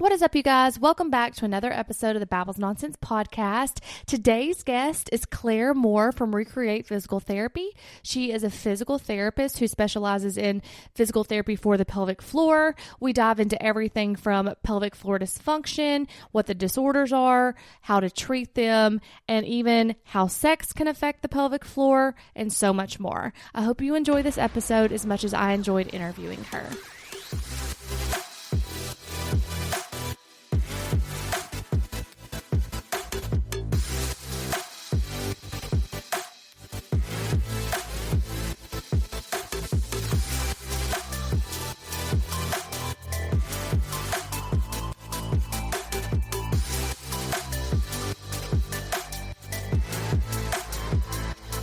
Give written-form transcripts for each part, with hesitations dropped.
What is up, you guys? Welcome back to another episode of the Babbles Nonsense podcast. Today's guest is Klaire Moore from Rekreate Physical Therapy. She is a physical therapist who specializes in physical therapy for the pelvic floor. We dive into everything from pelvic floor dysfunction, what the disorders are, how to treat them, and even how sex can affect the pelvic floor, and so much more. I hope you enjoy this episode as much as I enjoyed interviewing her.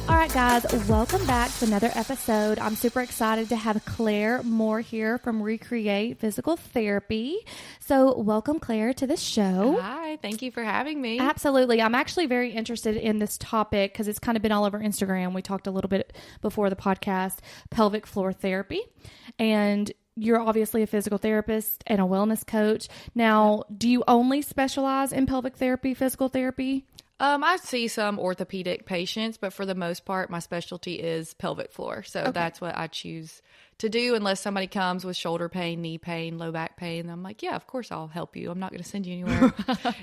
All right, guys, welcome back to another episode. I'm super excited to have Klaire Moore here from Rekreate Physical Therapy. So welcome, Klaire, to the show. Hi, thank you for having me. Absolutely. I'm actually very interested in this topic because it's kind of been all over Instagram. We talked a little bit before the podcast, pelvic floor therapy. And you're obviously a physical therapist and a wellness coach. Now, do you only specialize in pelvic therapy, physical therapy? I see some orthopedic patients, but for the most part, my specialty is pelvic floor. So That's what I choose to do unless somebody comes with shoulder pain, knee pain, low back pain. I'm like, yeah, of course I'll help you. I'm not going to send you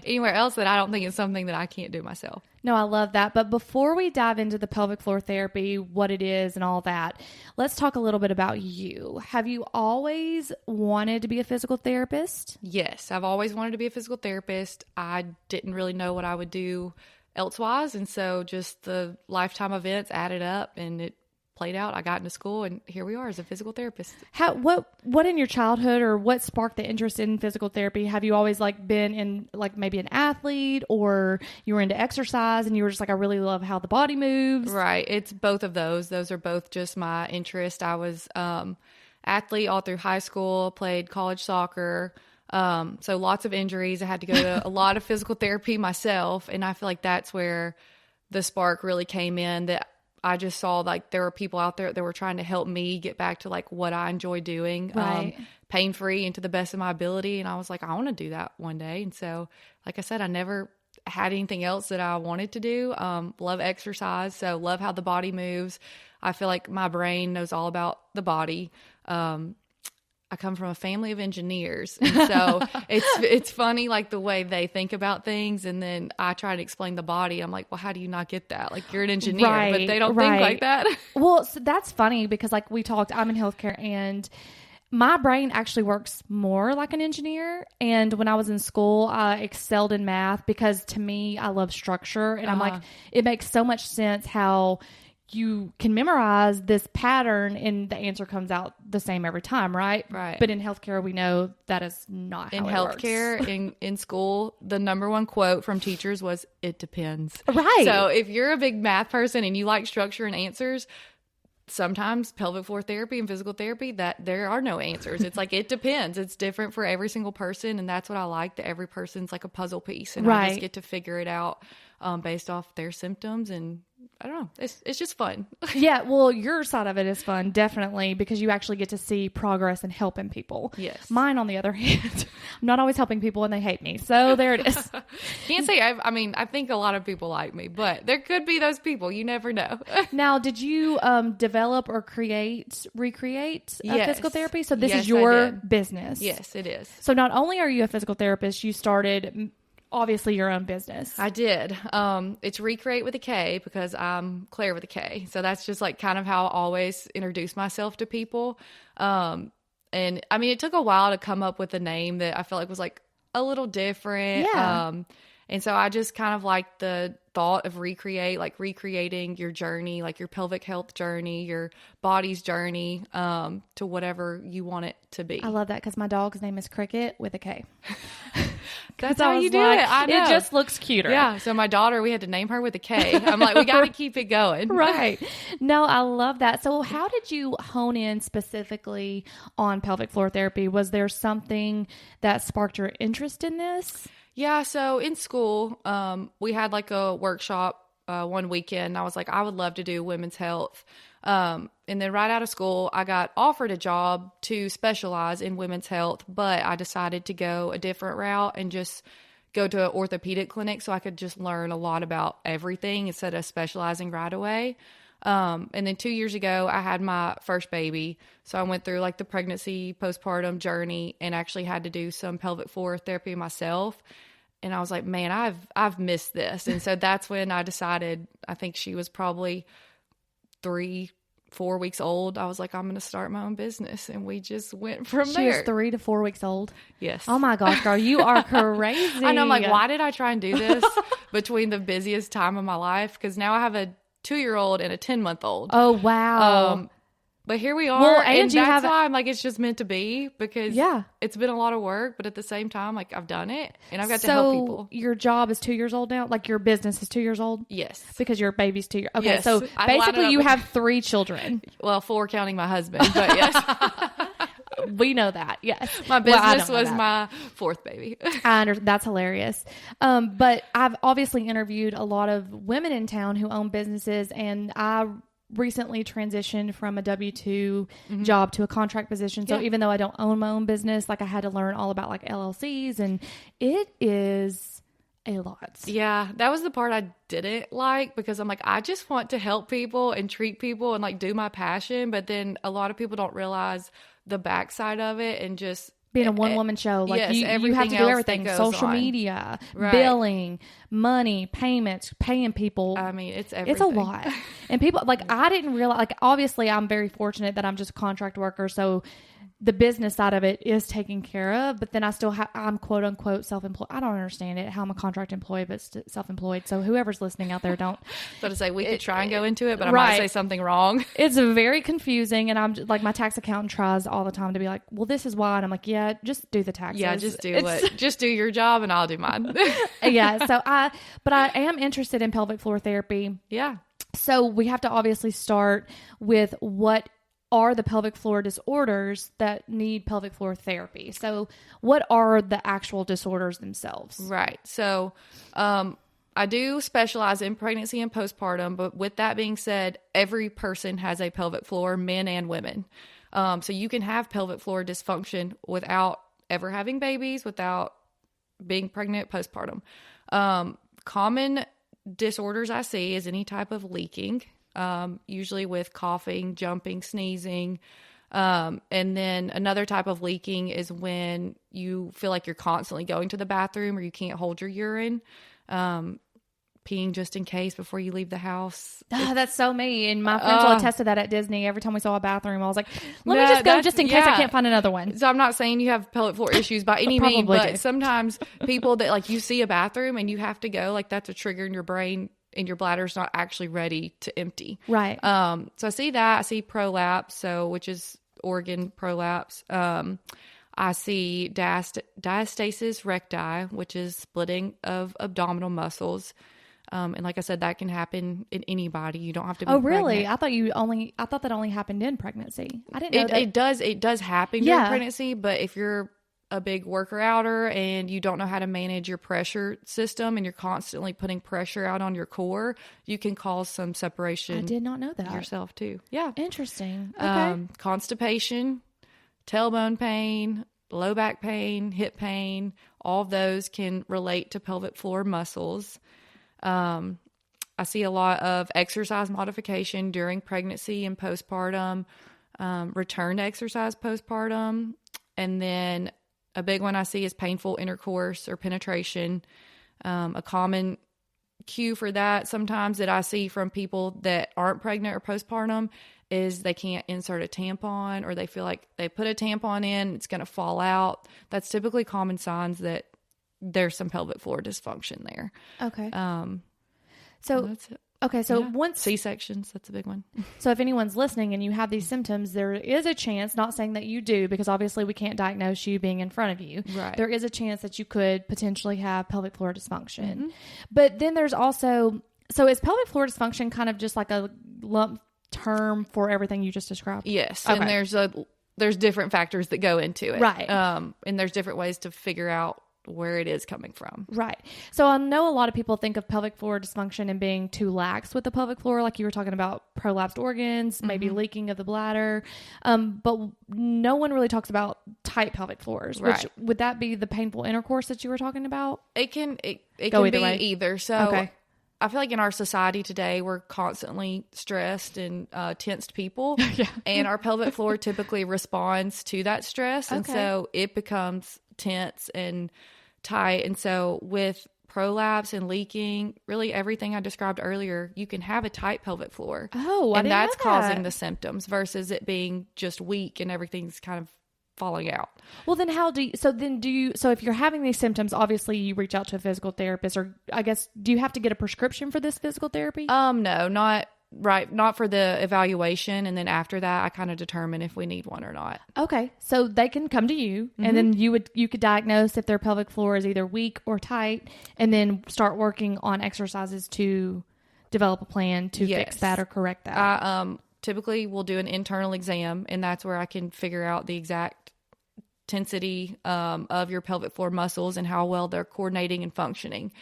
anywhere else that I don't think is something that I can't do myself. No, I love that. But before we dive into the pelvic floor therapy, what it is and all that, let's talk a little bit about you. Have you always wanted to be a physical therapist? Yes, I've always wanted to be a physical therapist. I didn't really know what I would do elsewise. And so just the lifetime events added up and it played out. I got into school and here we are as a physical therapist. What in your childhood or what sparked the interest in physical therapy? Have you always been in maybe an athlete or you were into exercise and you were just I really love how the body moves? Right. It's both of those. Those are both just my interest. I was athlete all through high school, played college soccer. So lots of injuries. I had to go to a lot of physical therapy myself. And I feel like that's where the spark really came in, that I just saw there were people out there that were trying to help me get back to what I enjoy doing, right. Pain-free and to the best of my ability. And I was like, I want to do that one day. And so, like I said, I never had anything else that I wanted to do. Love exercise. So love how the body moves. I feel like my brain knows all about the body. I come from a family of engineers. And so it's funny, the way they think about things. And then I try to explain the body. I'm like, well, how do you not get that? You're an engineer, right, but they don't right. think like that. Well, so that's funny because we talked, I'm in healthcare and my brain actually works more like an engineer. And when I was in school, I excelled in math because to me, I love structure. And I'm like, it makes so much sense how you can memorize this pattern and the answer comes out the same every time, right? Right. But in healthcare, we know that is not how in it healthcare, works. in school, the number one quote from teachers was, "It depends." Right. So if you're a big math person and you like structure and answers, sometimes pelvic floor therapy and physical therapy, that there are no answers. It's it depends. It's different for every single person. And that's what I like, that every person's like a puzzle piece. And right. I just get to figure it out based off their symptoms. And I don't know. It's just fun. Yeah. Well, your side of it is fun, definitely, because you actually get to see progress and helping people. Yes. Mine, on the other hand, I'm not always helping people and they hate me. So there it is. Can't say, I think a lot of people like me, but there could be those people. You never know. Now, did you develop or recreate Yes. physical therapy? So this Yes, is your I did. business. Yes, it is. So not only are you a physical therapist, you started obviously your own business. I did. It's Rekreate with a K because I'm Klaire with a K. So that's just kind of how I always introduce myself to people. And it took a while to come up with a name that I felt was a little different. Yeah. And so I just kind of like the thought of recreate, recreating your journey, your pelvic health journey, your body's journey, to whatever you want it to be. I love that because my dog's name is Cricket with a K. That's how you do it. I know. It just looks cuter. Yeah. So my daughter, we had to name her with a K. I'm like, we got to keep it going. Right. No, I love that. So how did you hone in specifically on pelvic floor therapy? Was there something that sparked your interest in this? Yeah. So in school, we had a workshop one weekend. I was like, I would love to do women's health. And then right out of school, I got offered a job to specialize in women's health, but I decided to go a different route and just go to an orthopedic clinic so I could just learn a lot about everything instead of specializing right away. And then 2 years ago, I had my first baby. So I went through like the pregnancy, postpartum journey, and actually had to do some pelvic floor therapy myself. And I was like, man, I've missed this. And so that's when I decided, I think she was probably 3-4 weeks old. I was like, I'm going to start my own business. And we just went from there. She was 3 to 4 weeks old. Yes. Oh my gosh, girl, you are crazy. I know. I'm like, why did I try and do this between the busiest time of my life? Because now I have a 2-year-old and a 10-month-old. Oh, wow. But here we are. Well, and that's why I'm like, it's just meant to be, because yeah, it's been a lot of work, but at the same time, like, I've done it and I've got to help people. Your job is 2 years old now? Like, your business is 2 years old? Yes. Because your baby's 2 years. Okay. Yes. So basically you have 3 children. Well, 4 counting my husband, but yes. We know that. Yes. My business was my 4th baby. That's hilarious. But I've obviously interviewed a lot of women in town who own businesses, and I recently transitioned from a W-2 job to a contract position. So even though I don't own my own business, like, I had to learn all about like LLCs, and it is a lot. Yeah, that was the part I didn't like, because I'm like, I just want to help people and treat people and like do my passion. But then a lot of people don't realize the backside of it, and just being a one-woman show. Like, yes, you have to do everything. Social media, billing, money, payments, paying people. I mean, it's everything. It's a lot. And people, like, I didn't realize, like, obviously I'm very fortunate that I'm just a contract worker. So the business side of it is taken care of, but then I still I'm quote unquote self-employed. I don't understand it, how I'm a contract employee, but self-employed. So whoever's listening out there, don't. So to say, we could try and go into it, but I might say something wrong. It's very confusing. And I'm just, like, my tax accountant tries all the time to be like, well, this is why. And I'm like, yeah, just do the taxes. Yeah, just do your job and I'll do mine. Yeah. So but I am interested in pelvic floor therapy. Yeah. So we have to obviously start with what are the pelvic floor disorders that need pelvic floor therapy. So what are the actual disorders themselves? Right. So I do specialize in pregnancy and postpartum, but with that being said, every person has a pelvic floor, men and women. So you can have pelvic floor dysfunction without ever having babies, without being pregnant, postpartum. Common disorders I see is any type of leaking, usually with coughing, jumping, sneezing. And then another type of leaking is when you feel like you're constantly going to the bathroom or you can't hold your urine. Peeing just in case before you leave the house. That's so me. And my friends will attest to that at Disney. Every time we saw a bathroom, I was like, let me just go just in case I can't find another one. So I'm not saying you have pelvic floor issues by any means, but sometimes people that, like, you see a bathroom and you have to go, like, that's a trigger in your brain and your bladder's not actually ready to empty. Right. So I see that. I see prolapse, which is organ prolapse. I see diastasis recti, which is splitting of abdominal muscles. And like I said, that can happen in anybody. You don't have to be really? pregnant. I thought that only happened in pregnancy. I didn't know that. It does happen during pregnancy, but if you're a big worker outer and you don't know how to manage your pressure system and you're constantly putting pressure out on your core, you can cause some separation. I did not know that. Yourself too. Yeah. Interesting. Okay. Constipation, tailbone pain, low back pain, hip pain, all of those can relate to pelvic floor muscles. I see a lot of exercise modification during pregnancy and postpartum, return to exercise postpartum. And then a big one I see is painful intercourse or penetration. A common cue for that sometimes that I see from people that aren't pregnant or postpartum is they can't insert a tampon, or they feel like they put a tampon in, it's going to fall out. That's typically common signs that there's some pelvic floor dysfunction there. Okay. So that's it. Okay. So once C-sections, that's a big one. So if anyone's listening and you have these symptoms, there is a chance, not saying that you do, because obviously we can't diagnose you being in front of you. Right. There is a chance that you could potentially have pelvic floor dysfunction. Mm-hmm. But then there's also, so is pelvic floor dysfunction kind of just like a lump term for everything you just described? Yes. Okay. And there's different factors that go into it. Right. And there's different ways to figure out where it is coming from. Right. So I know a lot of people think of pelvic floor dysfunction and being too lax with the pelvic floor, like you were talking about prolapsed organs, maybe leaking of the bladder. But no one really talks about tight pelvic floors, Right. which would that be the painful intercourse that you were talking about? It can Go be either way. either. So Okay. I feel like in our society today, we're constantly stressed and tensed people. Yeah. And our pelvic floor typically responds to that stress. And Okay. so it becomes tense and tight. And so with prolapse and leaking, really everything I described earlier, you can have a tight pelvic floor. Oh, I and didn't that's know that. causing the symptoms versus it being just weak and everything's kind of falling out. Well, then so if you're having these symptoms, obviously you reach out to a physical therapist, or I guess, do you have to get a prescription for this physical therapy? No, not for the evaluation. And then after that, I kind of determine if we need one or not. Okay. So they can come to you and then you could diagnose if their pelvic floor is either weak or tight, and then start working on exercises to develop a plan to fix that or correct that. I typically will do an internal exam, and that's where I can figure out the exact tensity of your pelvic floor muscles and how well they're coordinating and functioning.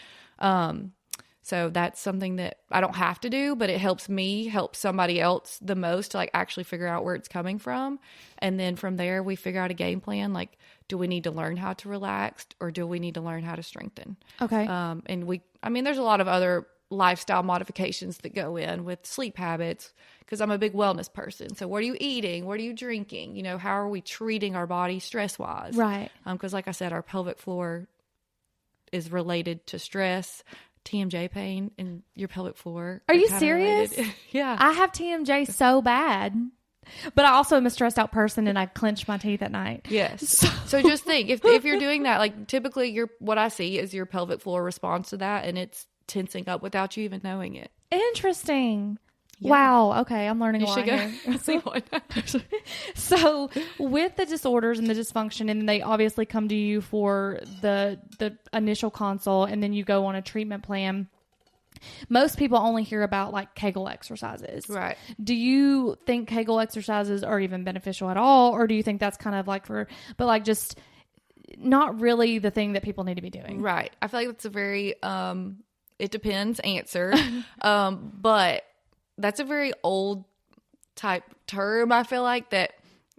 So that's something that I don't have to do, but it helps me help somebody else the most to like actually figure out where it's coming from. And then from there, we figure out a game plan. Like, do we need to learn how to relax, or do we need to learn how to strengthen? Okay. And there's a lot of other lifestyle modifications that go in with sleep habits, because I'm a big wellness person. So what are you eating? What are you drinking? You know, how are we treating our body stress wise? Right. Because like I said, our pelvic floor is related to stress, TMJ pain, and your pelvic floor. Are you serious? Yeah. I have TMJ so bad, but I also am a stressed out person and I clench my teeth at night. Yes. So just think, if you're doing that, like typically what I see is your pelvic floor responds to that, and it's tensing up without you even knowing it. Interesting. Yeah. Wow. Okay. I'm learning You a lot should go here. see one. So with the disorders and the dysfunction, and they obviously come to you for the initial consult, and then you go on a treatment plan. Most people only hear about like Kegel exercises. Right. Do you think Kegel exercises are even beneficial at all? Or do you think that's kind of like just not really the thing that people need to be doing? Right. I feel like that's a very, it depends answer. But that's a very old type term. I feel like that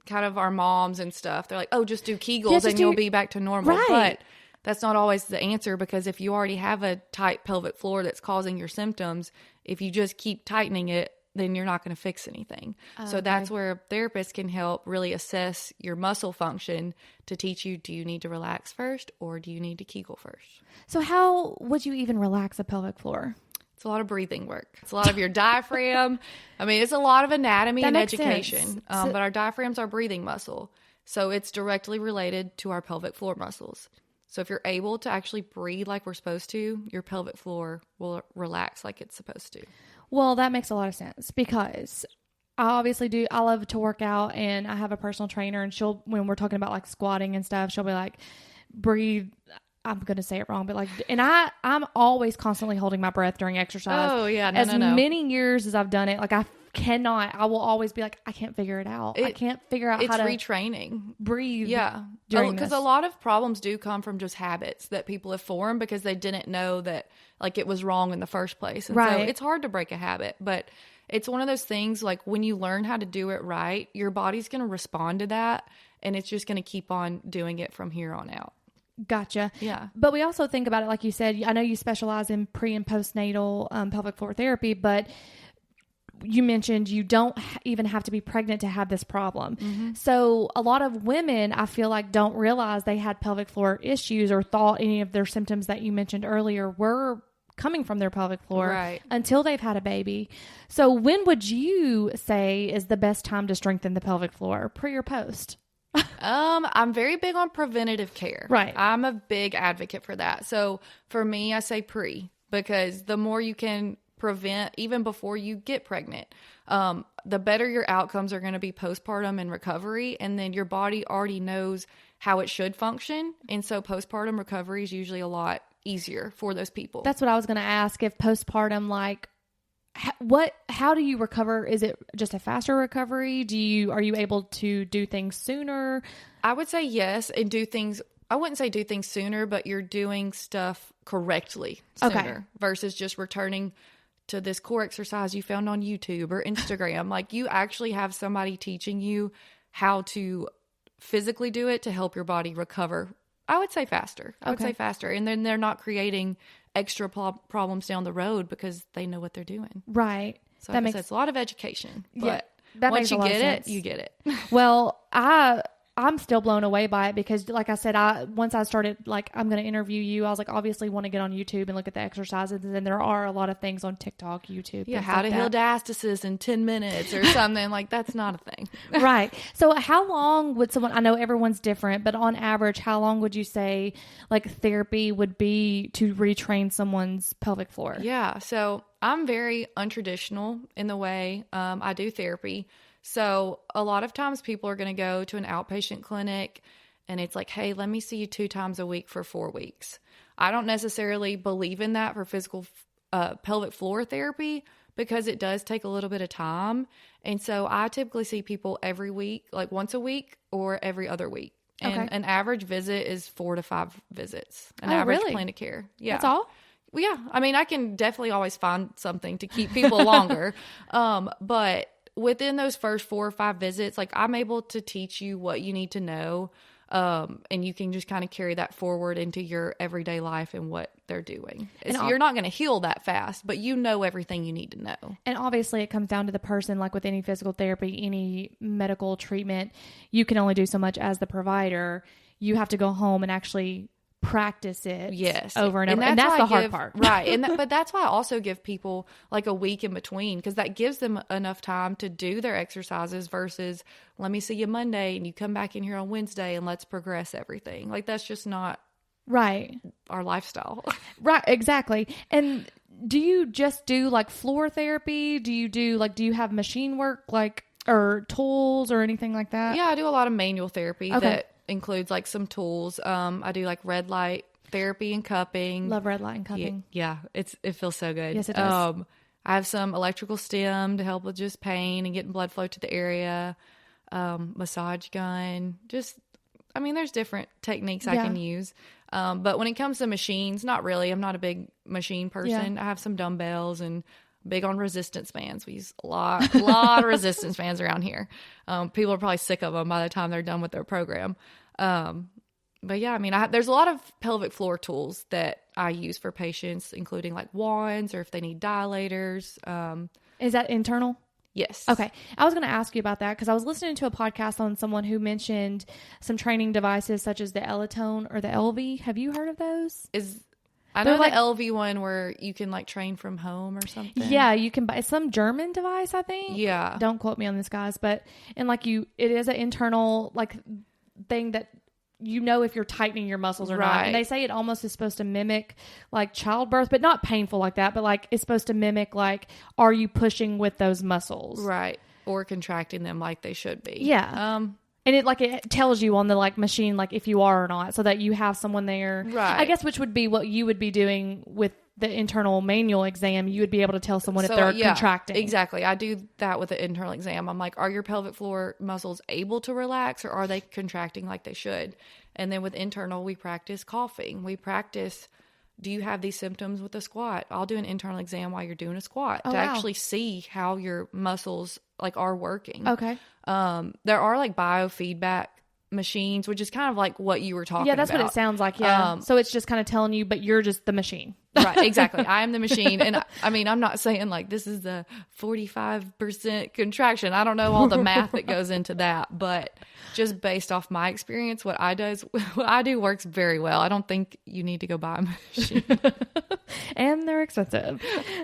kind of our moms and stuff, they're like, oh, just do Kegels and you'll be back to normal. Right. But that's not always the answer, because if you already have a tight pelvic floor that's causing your symptoms, if you just keep tightening it, then you're not going to fix anything. So that's where a therapist can help really assess your muscle function to teach you, do you need to relax first or do you need to Kegel first? So how would you even relax a pelvic floor? It's a lot of breathing work. It's a lot of your diaphragm. I mean, it's a lot of anatomy and education. But our diaphragm's our breathing muscle. So it's directly related to our pelvic floor muscles. So if you're able to actually breathe like we're supposed to, your pelvic floor will relax like it's supposed to. Well, that makes a lot of sense, because I love to work out, and I have a personal trainer, and when we're talking about like squatting and stuff, she'll be like, breathe. I'm going to say it wrong, but I'm always constantly holding my breath during exercise. Oh yeah. No. Many years as I've done it, like I will always be like, I can't figure it out. I can't figure out how to retraining. Breathe. Yeah. Because a lot of problems do come from just habits that people have formed because they didn't know that like it was wrong in the first place. And so it's hard to break a habit, but it's one of those things like when you learn how to do it right, your body's going to respond to that, and it's just going to keep on doing it from here on out. Gotcha. Yeah. But we also think about it, like you said, I know you specialize in pre and postnatal pelvic floor therapy, but you mentioned you don't even have to be pregnant to have this problem. Mm-hmm. So a lot of women, I feel like, don't realize they had pelvic floor issues or thought any of their symptoms that you mentioned earlier were coming from their pelvic floor until they've had a baby. So when would you say is the best time to strengthen the pelvic floor, pre or post? I'm very big on preventative care. Right. I'm a big advocate for that. So for me, I say pre, because the more you can prevent even before you get pregnant, the better your outcomes are going to be postpartum and recovery. And then your body already knows how it should function. And so postpartum recovery is usually a lot easier for those people. That's what I was going to ask. If postpartum, like, how do you recover? Is it just a faster recovery? Are you able to do things sooner? I would say yes, and do things I wouldn't say do things sooner, but you're doing stuff correctly sooner versus just returning to this core exercise you found on YouTube or Instagram. Like, you actually have somebody teaching you how to physically do it to help your body recover. I would say faster. And then they're not creating extra problems down the road because they know what they're doing. Right. So that makes sense. It's a lot of education, but that once you get sense. it, you get it. Well, I'm still blown away by it because, like I said, once I started, like, I'm going to interview you, I was like, obviously want to get on YouTube and look at the exercises. And then there are a lot of things on TikTok, YouTube. Yeah, how to heal diastasis in 10 minutes or something. Like, that's not a thing. Right. So how long would someone, I know everyone's different, but on average, how long would you say, like, therapy would be to retrain someone's pelvic floor? Yeah. So I'm very untraditional in the way I do therapy. So a lot of times people are going to go to an outpatient clinic and it's like, hey, let me see you 2 times a week for 4 weeks. I don't necessarily believe in that for physical pelvic floor therapy because it does take a little bit of time. And so I typically see people every week, like once a week or every other week. And an average visit is 4 to 5 visits, an average plan of care. Yeah. That's all? Well, yeah. I mean, I can definitely always find something to keep people longer. But within those first 4 or 5 visits, like, I'm able to teach you what you need to know. And you can just kind of carry that forward into your everyday life and what they're doing. So you're not going to heal that fast, but you know everything you need to know. And obviously it comes down to the person, like with any physical therapy, any medical treatment, you can only do so much as the provider. You have to go home and actually practice it over and over. And that's the hard part. Right. But that's why I also give people like a week in between, because that gives them enough time to do their exercises versus let me see you Monday and you come back in here on Wednesday and let's progress everything. Like, that's just not our lifestyle. Right. Exactly. And do you just do like floor therapy? Do you have machine work, like, or tools or anything like that? Yeah, I do a lot of manual therapy that includes like some tools. I do like red light therapy and cupping. Love red light and cupping. Yeah, it feels so good. Yes, it does. I have some electrical stim to help with just pain and getting blood flow to the area. Massage gun. There's different techniques I can use. But when it comes to machines, not really. I'm not a big machine person. I have some dumbbells and big on resistance bands. We use a lot of resistance bands around here. People are probably sick of them by the time they're done with their program. But yeah, there's a lot of pelvic floor tools that I use for patients, including like wands or if they need dilators. Is that internal? Yes. Okay. I was going to ask you about that because I was listening to a podcast on someone who mentioned some training devices such as the Elitone or the LV. Have you heard of those? I know the LV one where you can like train from home or something. Yeah, you can buy some German device, I think. Yeah. Don't quote me on this, guys, but it is an internal like thing that if you're tightening your muscles or not. And they say it almost is supposed to mimic like childbirth, but not painful like that, but like it's supposed to mimic like, are you pushing with those muscles? Right. Or contracting them like they should be. Yeah. And it tells you on the like machine, like if you are or not, so that you have someone there. Right. I guess which would be what you would be doing with the internal manual exam. You would be able to tell someone if they're contracting. Exactly. I do that with the internal exam. I'm like, are your pelvic floor muscles able to relax or are they contracting like they should? And then with internal, we practice coughing. We practice, do you have these symptoms with a squat? I'll do an internal exam while you're doing a squat to actually see how your muscles like are working. Okay. There are like biofeedback machines, which is kind of like what you were talking about. Yeah, that's what it sounds like. Yeah. So it's just kind of telling you, but you're just the machine. Right. Exactly. I am the machine. And I'm not saying like this is the 45% contraction. I don't know all the math that goes into that, but just based off my experience, what I do works very well. I don't think you need to go buy a machine. And they're expensive.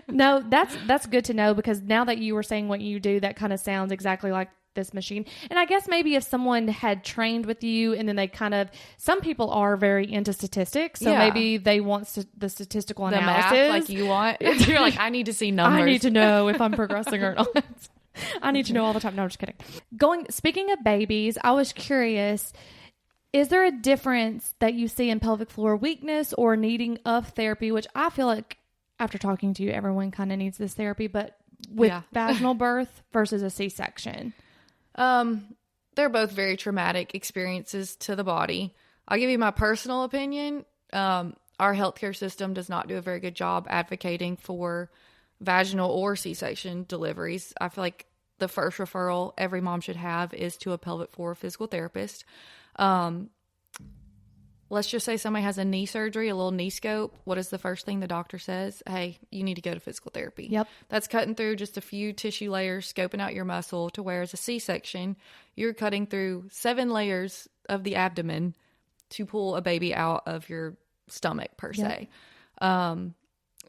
No, that's good to know because now that you were saying what you do, that kind of sounds exactly like this machine. And I guess maybe if someone had trained with you and then some people are very into statistics. So maybe they want the statistical analysis. Math, like you want. You're like, I need to see numbers. I need to know if I'm progressing or not. I need to know all the time. No, I'm just kidding. Speaking of babies, I was curious, is there a difference that you see in pelvic floor weakness or needing of therapy, which I feel like after talking to you, everyone kind of needs this therapy, but with vaginal birth versus a C-section? They're both very traumatic experiences to the body. I'll give you my personal opinion. Our healthcare system does not do a very good job advocating for vaginal or C-section deliveries. I feel like the first referral every mom should have is to a pelvic floor physical therapist. Let's just say somebody has a knee surgery, a little knee scope. What is the first thing the doctor says? Hey, you need to go to physical therapy. Yep. That's cutting through just a few tissue layers, scoping out your muscle, to where as a C-section, you're cutting through 7 layers of the abdomen to pull a baby out of your stomach, per se. And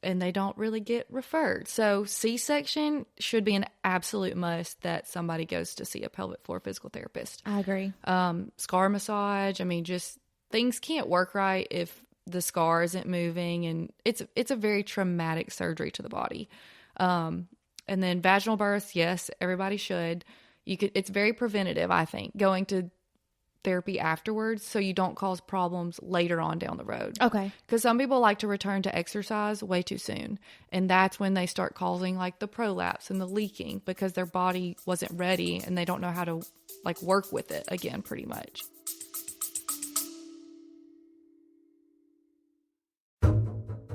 they don't really get referred. So C-section should be an absolute must that somebody goes to see a pelvic floor physical therapist. I agree. Scar massage. I mean, just things can't work right if the scar isn't moving, and it's a very traumatic surgery to the body. And then vaginal births, yes, everybody should. It's very preventative, I think, going to therapy afterwards, so you don't cause problems later on down the road. Okay. Because some people like to return to exercise way too soon, and that's when they start causing like the prolapse and the leaking, because their body wasn't ready and they don't know how to like work with it again, pretty much.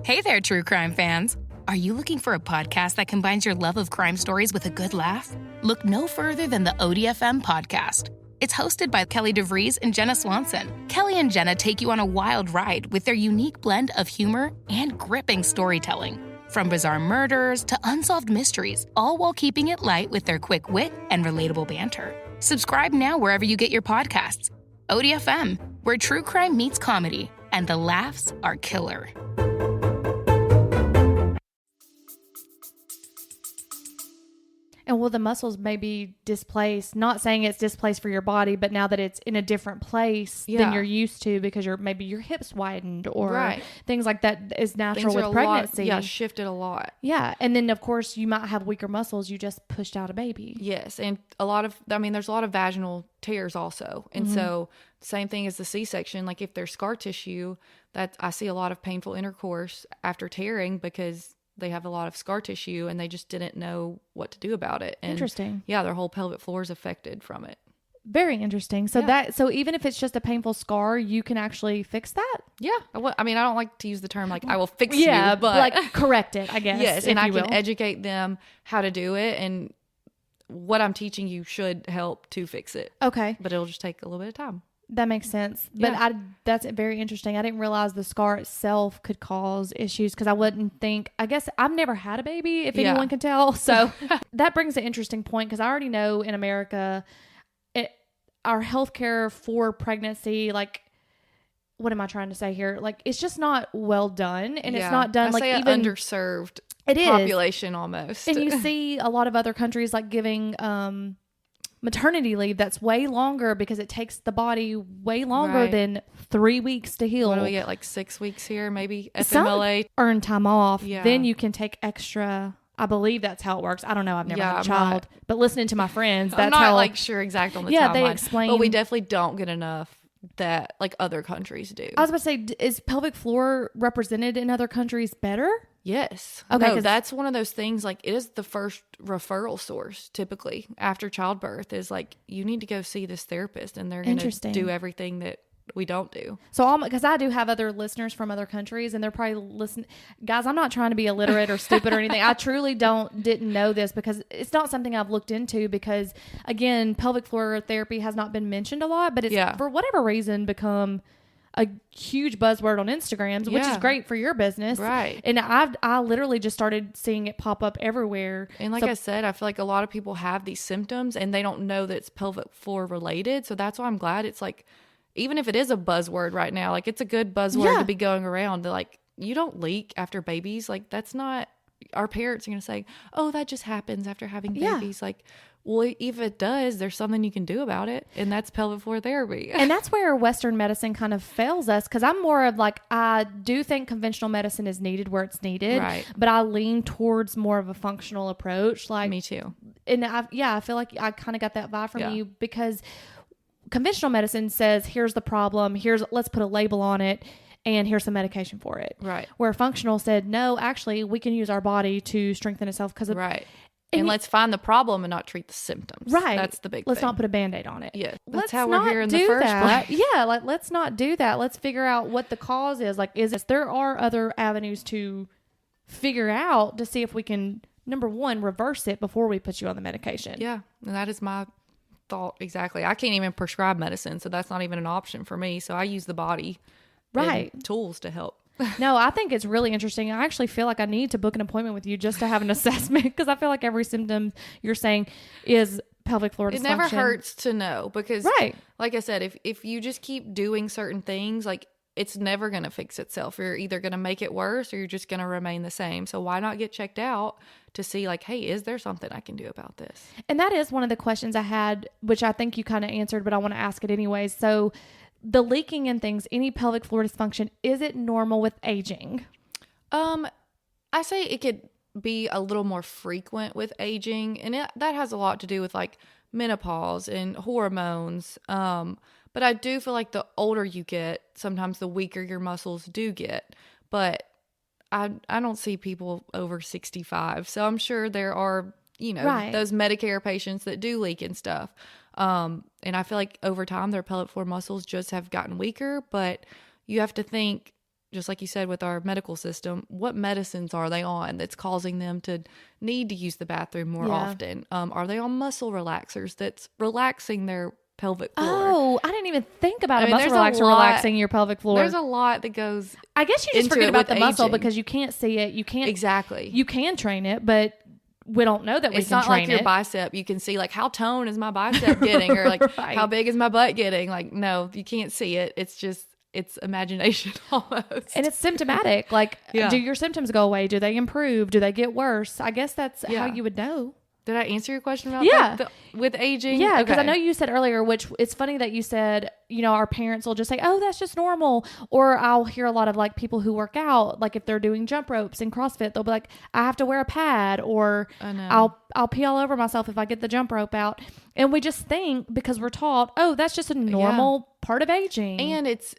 Hey there, true crime fans. Are you looking for a podcast that combines your love of crime stories with a good laugh? Look no further than the ODFM podcast. It's hosted by Kelly DeVries and Jenna Swanson. Kelly and Jenna take you on a wild ride with their unique blend of humor and gripping storytelling. From bizarre murders to unsolved mysteries, all while keeping it light with their quick wit and relatable banter. Subscribe now wherever you get your podcasts. ODFM, where true crime meets comedy, and the laughs are killer. And will the muscles may be displaced, not saying it's displaced for your body, but now that it's in a different place than you're used to, because maybe your hips widened or things like that is natural with pregnancy. Shifted a lot. Yeah. And then of course you might have weaker muscles. You just pushed out a baby. Yes. And there's a lot of vaginal tears also. And so same thing as the C-section, like if there's scar tissue, that I see a lot of painful intercourse after tearing, because they have a lot of scar tissue and they just didn't know what to do about it. And interesting. Yeah, their whole pelvic floor is affected from it. Very interesting. So so even if it's just a painful scar, you can actually fix that? Yeah. I don't like to use the term like I will fix you, but like correct it, I guess. Yes, and I can educate them how to do it, and what I'm teaching you should help to fix it. Okay. But it'll just take a little bit of time. That makes sense. But that's very interesting. I didn't realize the scar itself could cause issues, because I wouldn't think, I guess I've never had a baby, if anyone can tell. So that brings an interesting point, because I already know in America, our healthcare for pregnancy, like, what am I trying to say here? Like, it's just not well done, and it's not done even underserved it is. Population almost. And you see a lot of other countries like giving maternity leave that's way longer, because it takes the body way longer than 3 weeks to heal. What do we get, like 6 weeks here, maybe FMLA? Some earn time off. Then you can take extra. I believe that's how it works. I don't know. I've never had a child, but listening to my friends, that's I'm how not sure exact on the timeline. they explain. But we definitely don't get enough that like other countries do. I was about to say, is pelvic floor represented in other countries better? Yes. Okay. No, that's one of those things, like it is the first referral source typically after childbirth, is like, you need to go see this therapist, and they're going to do everything that we don't do. So, because I do have other listeners from other countries, and they're probably listening. Guys, I'm not trying to be illiterate or stupid or anything. I truly didn't know this, because it's not something I've looked into, because again, pelvic floor therapy has not been mentioned a lot, but it's for whatever reason become a huge buzzword on Instagrams, which is great for your business. Right. And I literally just started seeing it pop up everywhere. And like I said, I feel like a lot of people have these symptoms and they don't know that it's pelvic floor related. So that's why I'm glad it's like, even if it is a buzzword right now, like it's a good buzzword to be going around. Like, you don't leak after babies. Like, that's not, our parents are going to say, oh, that just happens after having babies. Like, well, if it does, there's something you can do about it. And that's pelvic floor therapy. And that's where Western medicine kind of fails us. Because I'm more of like, I do think conventional medicine is needed where it's needed. Right. But I lean towards more of a functional approach. Like, me too. And I feel like I kind of got that vibe from you, because conventional medicine says, here's the problem. Let's put a label on it. And here's some medication for it. Right. Where functional said, no, actually, we can use our body to strengthen itself. Because And let's find the problem and not treat the symptoms. Right. That's the big Let's thing. not put a Band-Aid on it. Yeah. That's Let's how we're here in the do first that. place. Yeah. Like, let's not do that. Let's figure out what the cause is. Like, there are other avenues to figure out to see if we can, number one, reverse it before we put you on the medication. Yeah. And that is my thought. Exactly. I can't even prescribe medicine. So that's not even an option for me. So I use the body and tools to help. No, I think it's really interesting. I actually feel like I need to book an appointment with you just to have an assessment, because I feel like every symptom you're saying is pelvic floor dysfunction. It never hurts to know, because right. like I said, if you just keep doing certain things, like, it's never going to fix itself. You're either going to make it worse or you're just going to remain the same. So why not get checked out to see, like, hey, is there something I can do about this? And that is one of the questions I had, which I think you kind of answered, but I want to ask it anyways. So the leaking and things, any pelvic floor dysfunction, is it normal with aging? I say it could be a little more frequent with aging, and that has a lot to do with, like, menopause and hormones. But I do feel like the older you get, sometimes the weaker your muscles do get. But I don't see people over 65. So I'm sure there are, those Medicare patients that do leak and stuff. And I feel like over time their pelvic floor muscles just have gotten weaker. But you have to think, just like you said with our medical system, what medicines are they on that's causing them to need to use the bathroom more often? Are they on muscle relaxers that's relaxing their pelvic floor? Oh, I didn't even think about a muscle relaxer relaxing your pelvic floor. There's a lot that goes. I guess you just forget about the muscle because you can't see it. You can't exactly. You can train it, but we don't know that we it's can not train like your bicep. You can see, like, how toned is my bicep getting, or like right. how big is my butt getting. Like, no, you can't see it. It's just, it's imagination almost. And it's symptomatic. Like, do your symptoms go away? Do they improve? Do they get worse? I guess that's how you would know. Did I answer your question about that? With aging? Yeah, because I know you said earlier, which it's funny that you said, our parents will just say, oh, that's just normal. Or I'll hear a lot of, like, people who work out, like if they're doing jump ropes and CrossFit, they'll be like, I have to wear a pad, or I'll pee all over myself if I get the jump rope out. And we just think, because we're taught, oh, that's just a normal part of aging. And it's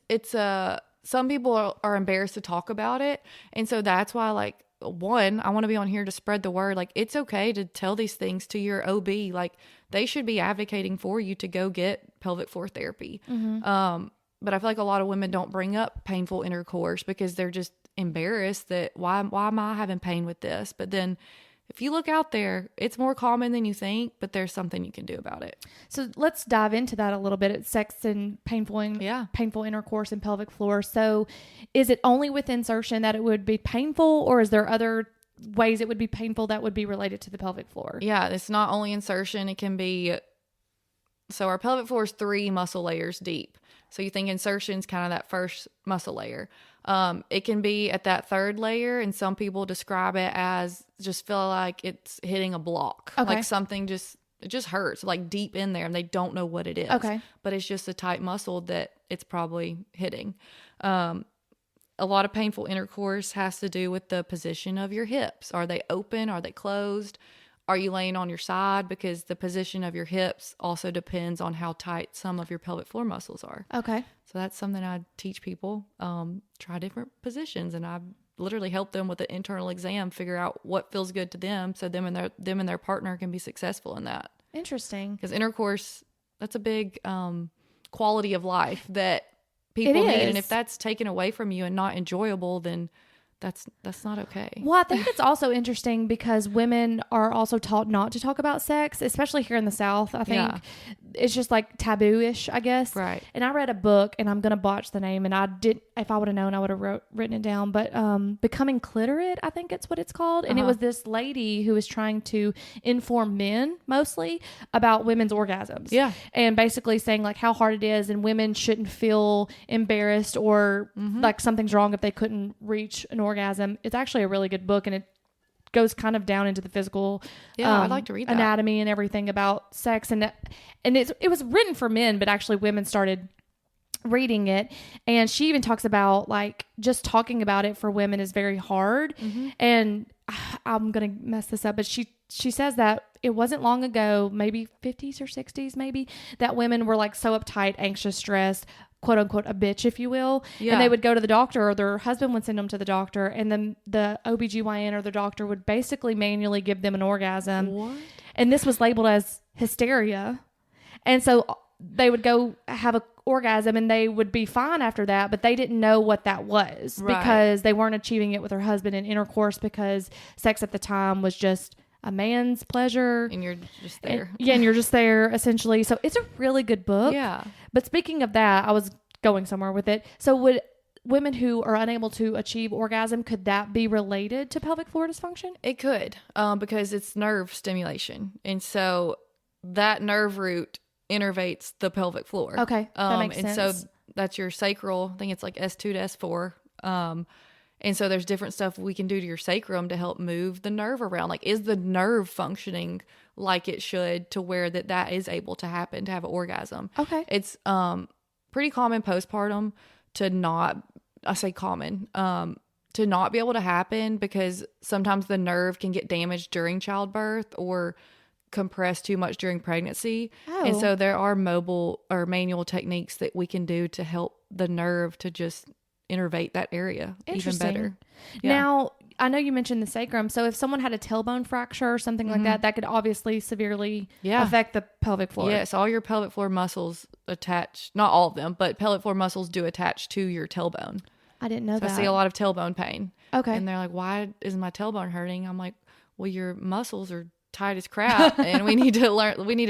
some people are embarrassed to talk about it. And so that's why, like, one, I want to be on here to spread the word. Like, it's okay to tell these things to your OB. Like, they should be advocating for you to go get pelvic floor therapy. Mm-hmm. But I feel like a lot of women don't bring up painful intercourse because they're just embarrassed that why am I having pain with this? But then if you look out there, it's more common than you think, but there's something you can do about it. So let's dive into that a little bit. It's sex and painful intercourse and pelvic floor. So is it only with insertion that it would be painful, or is there other ways it would be painful that would be related to the pelvic floor? Yeah, it's not only insertion. It can be, so our pelvic floor is 3 muscle layers deep. So you think insertion's kind of that first muscle layer. It can be at that 3rd layer, and some people describe it as just feel like it's hitting a block. Okay. Like something it just hurts, like deep in there, and they don't know what it is. Okay. But it's just a tight muscle that it's probably hitting. A lot of painful intercourse has to do with the position of your hips. Are they open? Are they closed? Are you laying on your side? Because the position of your hips also depends on how tight some of your pelvic floor muscles are. Okay. So that's something I teach people. Try different positions, and I literally help them with an internal exam, figure out what feels good to them, so them and their partner can be successful in that. Interesting. Because intercourse, that's a big quality of life that people need, and if that's taken away from you and not enjoyable, then that's not okay. Well, I think it's also interesting because women are also taught not to talk about sex, especially here in the South. I think it's just like taboo-ish, I guess. Right. And I read a book, and I'm going to botch the name, and if I would have known, I would have written it down, but Becoming Clitorate, I think it's what it's called. And it was this lady who was trying to inform men mostly about women's orgasms. Yeah. And basically saying, like, how hard it is, and women shouldn't feel embarrassed or like something's wrong if they couldn't reach an orgasm. It's actually a really good book, and it goes kind of down into the physical I'd like to read that. Anatomy and everything about sex, and it was written for men, but actually women started reading it, and she even talks about, like, just talking about it for women is very hard. And I'm gonna mess this up, but she says that it wasn't long ago, maybe 50s or 60s maybe, that women were, like, so uptight, anxious, stressed, quote unquote a bitch, if you will. Yeah. And they would go to the doctor, or their husband would send them to the doctor, and then the OBGYN or the doctor would basically manually give them an orgasm. What? And this was labeled as hysteria. And so they would go have an orgasm and they would be fine after that, but they didn't know what that was because they weren't achieving it with their husband in intercourse, because sex at the time was just a man's pleasure. And you're just there. And you're just there essentially. So it's a really good book. Yeah. But speaking of that, I was going somewhere with it. So would women who are unable to achieve orgasm, could that be related to pelvic floor dysfunction? It could, because it's nerve stimulation. And so that nerve root innervates the pelvic floor. Okay, that makes sense. And so that's your sacral. I think it's like S2 to S4. And so there's different stuff we can do to your sacrum to help move the nerve around. Like, is the nerve functioning like it should, to where that is able to happen, to have an orgasm? Okay. It's pretty common postpartum to not, I say common, to not be able to happen, because sometimes the nerve can get damaged during childbirth or compressed too much during pregnancy. And so there are mobile or manual techniques that we can do to help the nerve to just innervate that area even better. Yeah. Now, I know you mentioned the sacrum. So if someone had a tailbone fracture or something like that, that could obviously severely affect the pelvic floor. Yes, all your pelvic floor muscles attach, not all of them, but pelvic floor muscles do attach to your tailbone. I didn't know that. I see a lot of tailbone pain. Okay. And they're like, why is my tailbone hurting? I'm like, well, your muscles are tight as crap, and we need to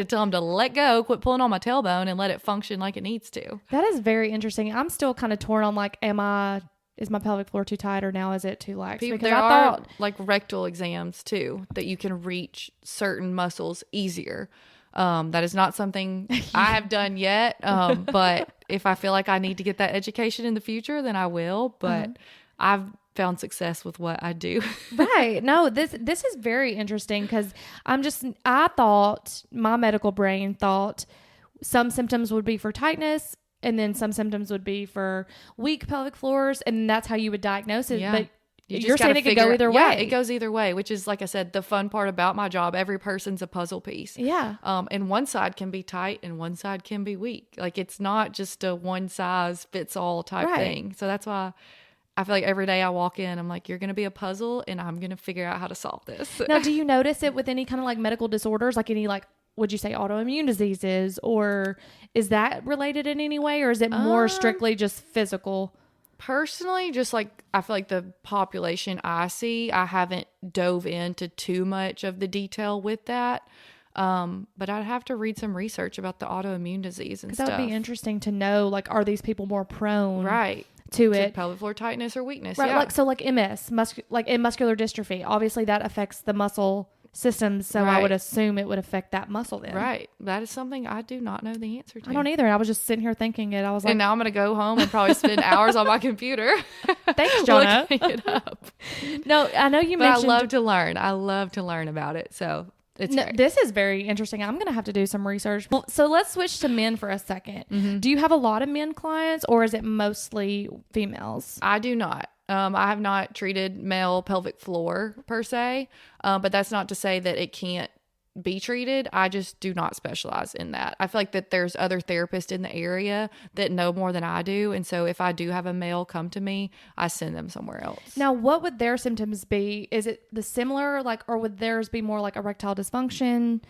tell them to let go, quit pulling on my tailbone, and let it function like it needs to. That is very interesting. I'm still kind of torn on, like, is my pelvic floor too tight, or now is it too lax? Because there are like rectal exams too, that you can reach certain muscles easier. That is not something I have done yet. But if I feel like I need to get that education in the future, then I will. But I've found success with what I do. Right. No, this is very interesting, because I thought, my medical brain thought some symptoms would be for tightness, and then some symptoms would be for weak pelvic floors, and that's how you would diagnose it. Yeah. But You you're saying it could go either way. Yeah, it goes either way, which is, like I said, the fun part about my job. Every person's a puzzle piece. Yeah. And one side can be tight and one side can be weak. Like, it's not just a one size fits all type thing. So that's why I feel like every day I walk in, I'm like, you're going to be a puzzle, and I'm going to figure out how to solve this. Now, do you notice it with any kind of like medical disorders, like any, like, would you say autoimmune diseases, or is that related in any way, or is it more strictly just physical? Personally, just like, I feel like the population I see, I haven't dove into too much of the detail with that. But I'd have to read some research about the autoimmune disease and stuff. That would be interesting to know, like, are these people more prone to it? Pelvic floor tightness or weakness. Right. Yeah. Like MS, like in muscular dystrophy, obviously that affects the muscle systems. So I would assume it would affect that muscle then. Right. That is something I do not know the answer to. I don't either. I was just sitting here thinking it. I was like, and now I'm going to go home and probably spend hours on my computer. Thanks, Jonah. Looking it up. No, I know you mentioned. I love to learn. I love to learn about it. So it's great. This is very interesting. I'm going to have to do some research. Well, so let's switch to men for a second. Mm-hmm. Do you have a lot of men clients, or is it mostly females? I do not. I have not treated male pelvic floor per se, but that's not to say that it can't be treated. I just do not specialize in that. I feel like that there's other therapists in the area that know more than I do. And so if I do have a male come to me, I send them somewhere else. Now, what would their symptoms be? Is it the similar, like, or would theirs be more like erectile dysfunction?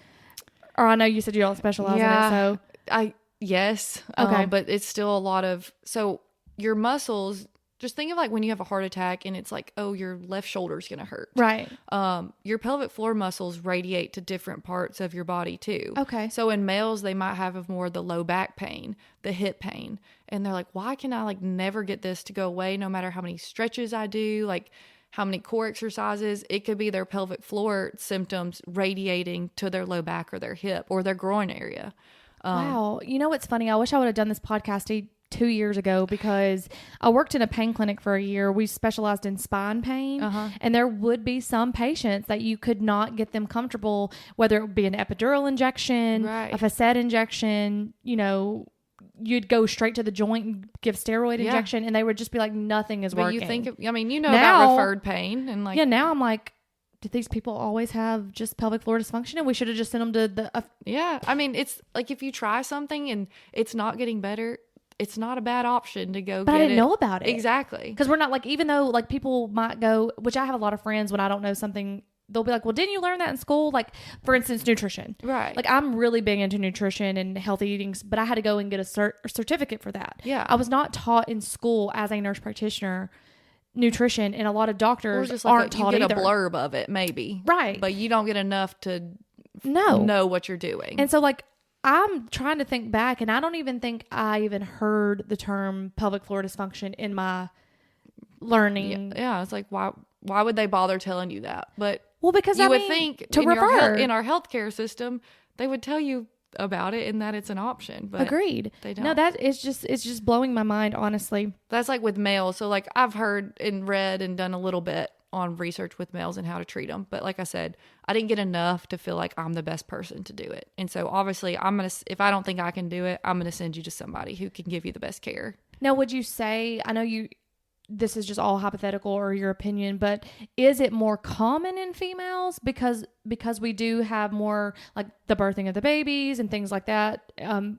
Or I know you said you don't specialize in it, so. Yes. Okay. But it's still a lot of, so your muscles, just think of like when you have a heart attack and it's like, oh, your left shoulder's going to hurt. Right. Your pelvic floor muscles radiate to different parts of your body too. Okay. So in males, they might have more the low back pain, the hip pain. And they're like, why can I like never get this to go away no matter how many stretches I do, like how many core exercises? It could be their pelvic floor symptoms radiating to their low back or their hip or their groin area. Wow. You know what's funny? I wish I would have done this podcast 2 years ago, because I worked in a pain clinic for a year. We specialized in spine pain, and there would be some patients that you could not get them comfortable, whether it would be an epidural injection, a facet injection, you know, you'd go straight to the joint and give steroid injection, and they would just be like, nothing is working. You think, I mean, you know about referred pain, and like, now I'm like, did these people always have just pelvic floor dysfunction, and we should have just sent them to the I mean, it's like, if you try something and it's not getting better, it's not a bad option to go But get I didn't it. know about it. Exactly. Because we're not like, even though like people might go, which I have a lot of friends when I don't know something, they'll be like, well, didn't you learn that in school? Like, for instance, nutrition. Right. Like, I'm really big into nutrition and healthy eating, but I had to go and get a certificate for that. Yeah. I was not taught in school as a nurse practitioner nutrition, and a lot of doctors just aren't taught you get either. a blurb of it, maybe. Right. But you don't get enough to No. know what you're doing. And so, like, I'm trying to think back, and I don't even think I even heard the term pelvic floor dysfunction in my learning. Yeah, it's like, why would they bother telling you that? But Well, because you would think to refer in our healthcare system, they would tell you about it and that it's an option. But agreed. They don't. No, that is it's just blowing my mind, honestly. That's like with males. So like I've heard and read and done a little bit on research with males and how to treat them. But like I said, I didn't get enough to feel like I'm the best person to do it. And so obviously if I don't think I can do it, I'm going to send you to somebody who can give you the best care. Now, would you say, I know this is just all hypothetical or your opinion, but is it more common in females because we do have more like the birthing of the babies and things like that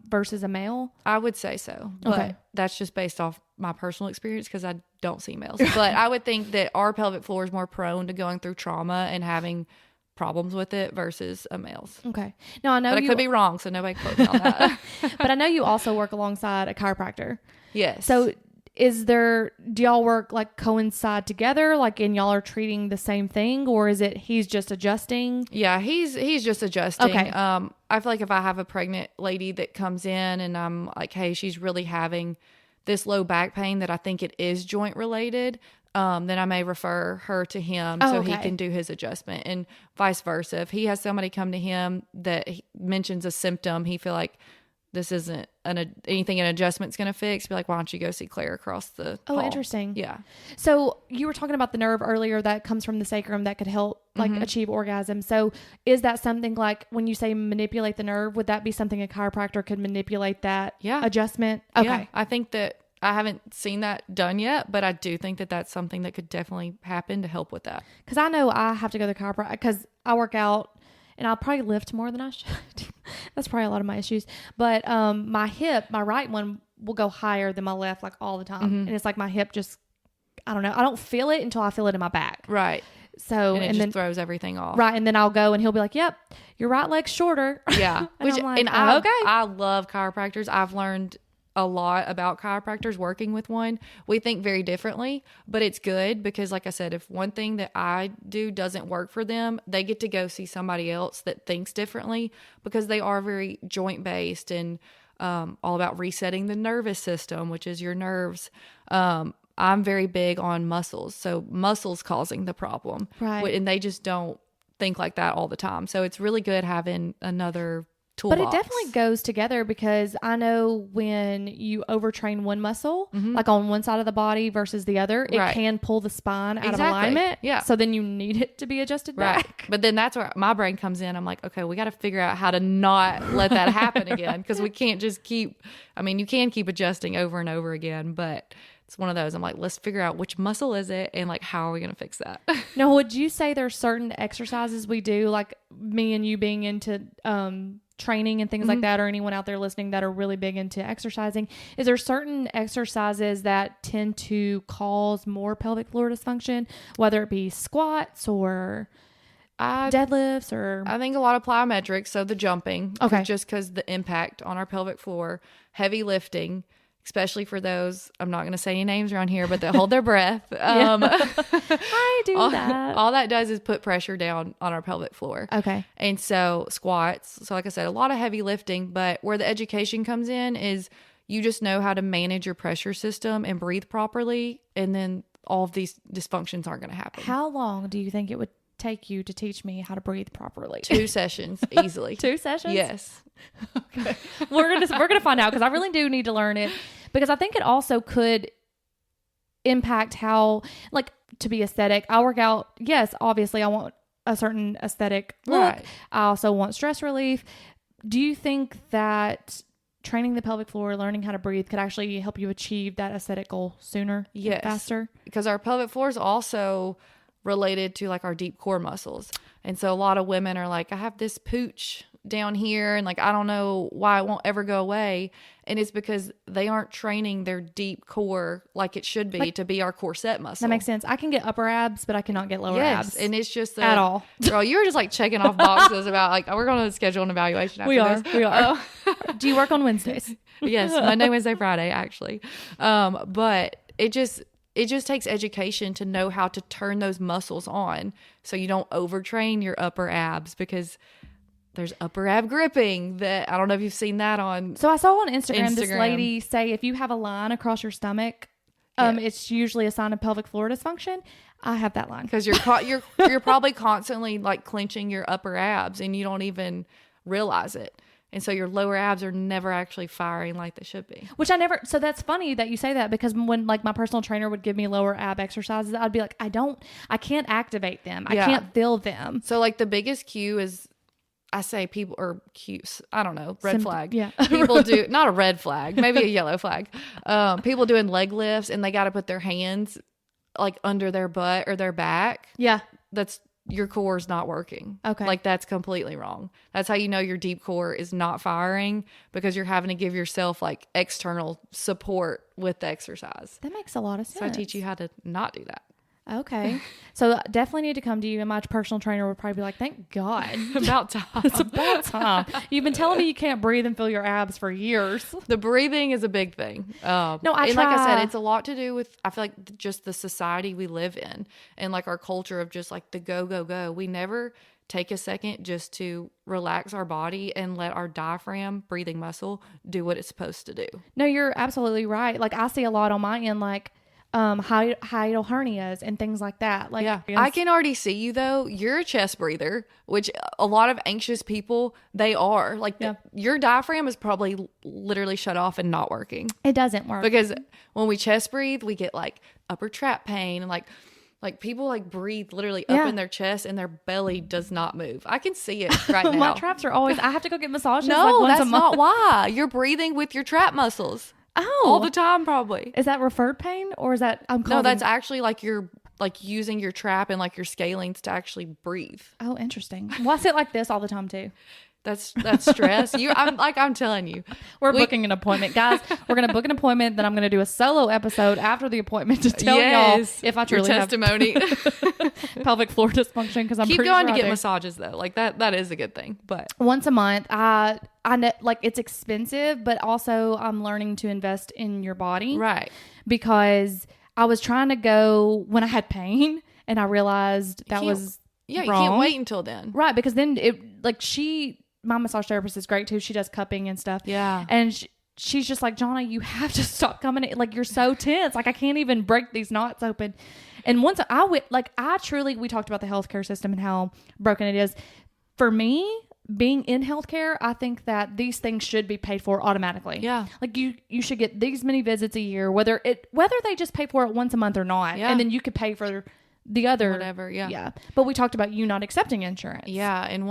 versus a male? I would say so. But Okay. that's just based off my personal experience because I don't see males. But I would think that our pelvic floor is more prone to going through trauma and having problems with it versus a male's. Okay. Now, I know But I could be wrong, so nobody quote me on that. But I know you also work alongside a chiropractor. Yes. So do y'all work like coincide together, like, and y'all are treating the same thing, or is it he's just adjusting? Yeah, he's just adjusting. Okay. I feel like if I have a pregnant lady that comes in and I'm like, hey, she's really having this low back pain that I think it is joint related, then I may refer her to him so he can do his adjustment, and vice versa. If he has somebody come to him that mentions a symptom, he feel like this isn't anything an adjustment's going to fix, be like, why don't you go see Klaire across the hall? Interesting. Yeah. So you were talking about the nerve earlier that comes from the sacrum that could help like achieve orgasm. So is that something like when you say manipulate the nerve, would that be something a chiropractor could manipulate that adjustment? Okay. Yeah, I think that I haven't seen that done yet, but I do think that that's something that could definitely happen to help with that. Because I know I have to go to the chiropractor because I work out and I'll probably lift more than I should. That's probably a lot of my issues. But my hip, my right one will go higher than my left like all the time. And it's like my hip just, I don't know. I don't feel it until I feel it in my back. Right. So, and it just throws everything off. Right. And then I'll go and he'll be like, yep, your right leg's shorter. Yeah. I love chiropractors. I've learned a lot about chiropractors working with one. We think very differently, but it's good because like I said, if one thing that I do doesn't work for them, they get to go see somebody else that thinks differently because they are very joint based and all about resetting the nervous system, which is your nerves. I'm very big on muscles. So muscles causing the problem. Right. And they just don't think like that all the time. So it's really good having another toolbox. But it definitely goes together because I know when you overtrain one muscle, like on one side of the body versus the other, it can pull the spine out of alignment. Yeah. So then you need it to be adjusted back. But then that's where my brain comes in. I'm like, okay, we got to figure out how to not let that happen again because we can't just you can keep adjusting over and over again, but it's one of those. I'm like, let's figure out which muscle is it and like, how are we going to fix that? Now, would you say there's certain exercises we do, like me and you being into training and things like that, or anyone out there listening that are really big into exercising? Is there certain exercises that tend to cause more pelvic floor dysfunction, whether it be squats or deadlifts or? I think a lot of plyometrics, so the jumping, just because the impact on our pelvic floor, heavy lifting, especially for those, I'm not going to say any names around here, but that hold their breath. I do that. All that does is put pressure down on our pelvic floor. Okay. And so squats. So like I said, a lot of heavy lifting, but where the education comes in is you just know how to manage your pressure system and breathe properly. And then all of these dysfunctions aren't going to happen. How long do you think it would take you to teach me how to breathe properly? 2 sessions easily. 2 sessions? Yes. Okay. We're gonna find out because I really do need to learn it, because I think it also could impact how, like, to be aesthetic. I work out. Yes, obviously I want a certain aesthetic look. Right. I also want stress relief. Do you think that training the pelvic floor, learning how to breathe, could actually help you achieve that aesthetic goal sooner? Yes. Faster? Because our pelvic floor is also related to like our deep core muscles. And so a lot of women are like, I have this pooch down here and like I don't know why it won't ever go away. And it's because they aren't training their deep core like it should be to be our corset muscle. That makes sense. I can get upper abs, but I cannot get lower abs. And it's just at all. Girl, you were just like checking off boxes about like, oh, we're going to schedule an evaluation after this. We are. Do you work on Wednesdays? Yes, Monday, Wednesday, Friday, actually. But it just takes education to know how to turn those muscles on so you don't overtrain your upper abs, because there's upper ab gripping that I don't know if you've seen that on. So I saw on Instagram this lady say if you have a line across your stomach, it's usually a sign of pelvic floor dysfunction. I have that line because you're probably constantly like clenching your upper abs and you don't even realize it. And so your lower abs are never actually firing like they should be. So that's funny that you say that, because when like my personal trainer would give me lower ab exercises, I'd be like, I can't activate them. I can't feel them. So like the biggest cue is, I say people, or cues, I don't know, red flag. Yeah. People do, not a red flag, maybe a yellow flag. People doing leg lifts and they got to put their hands like under their butt or their back. Yeah. Your core is not working. Okay. Like that's completely wrong. That's how you know your deep core is not firing, because you're having to give yourself like external support with the exercise. That makes a lot of sense. So I teach you how to not do that. Okay. So definitely need to come to you, and my personal trainer would probably be like, thank God. About time. It's about time. You've been telling me you can't breathe and feel your abs for years. The breathing is a big thing. No, like I said, it's a lot to do with, I feel like just the society we live in and like our culture of just like the go, go, go. We never take a second just to relax our body and let our diaphragm breathing muscle do what it's supposed to do. No, you're absolutely right. Like I see a lot on my end, like hiatal hernias and things like that. Like, yeah, I can already see you though. You're a chest breather, which a lot of anxious people, they are. Like your diaphragm is probably literally shut off and not working. It doesn't work. Because when we chest breathe, we get like upper trap pain and like people like breathe literally up in their chest and their belly does not move. I can see it right now. My traps are always, I have to go get massages. No, like once that's a month. not why. You're breathing with your trap muscles. Oh, all the time probably. Is that referred pain, or is that No, that's actually like you're like using your trap and like your scalenes to actually breathe. Oh, interesting. Well, I sit like this all the time too. That's stress. I'm telling you. We're booking an appointment. Guys, we're going to book an appointment. Then I'm going to do a solo episode after the appointment to tell y'all if I truly have testimony. Pelvic floor dysfunction, because I'm keep pretty going sure to get massages though. Like that is a good thing. But once a month, I know like it's expensive, but also I'm learning to invest in your body. Right. Because I was trying to go when I had pain, and I realized that was wrong. You can't wait until then. Right. Because then my massage therapist is great too. She does cupping and stuff. Yeah. And she's just like, Jonna, you have to stop coming in. Like, you're so tense. Like, I can't even break these knots open. And once we talked about the healthcare system and how broken it is. For me, being in healthcare, I think that these things should be paid for automatically. Yeah. Like you should get these many visits a year, whether they just pay for it once a month or not. Yeah. And then you could pay for the other. Whatever. Yeah. Yeah. But we talked about you not accepting insurance. Yeah. And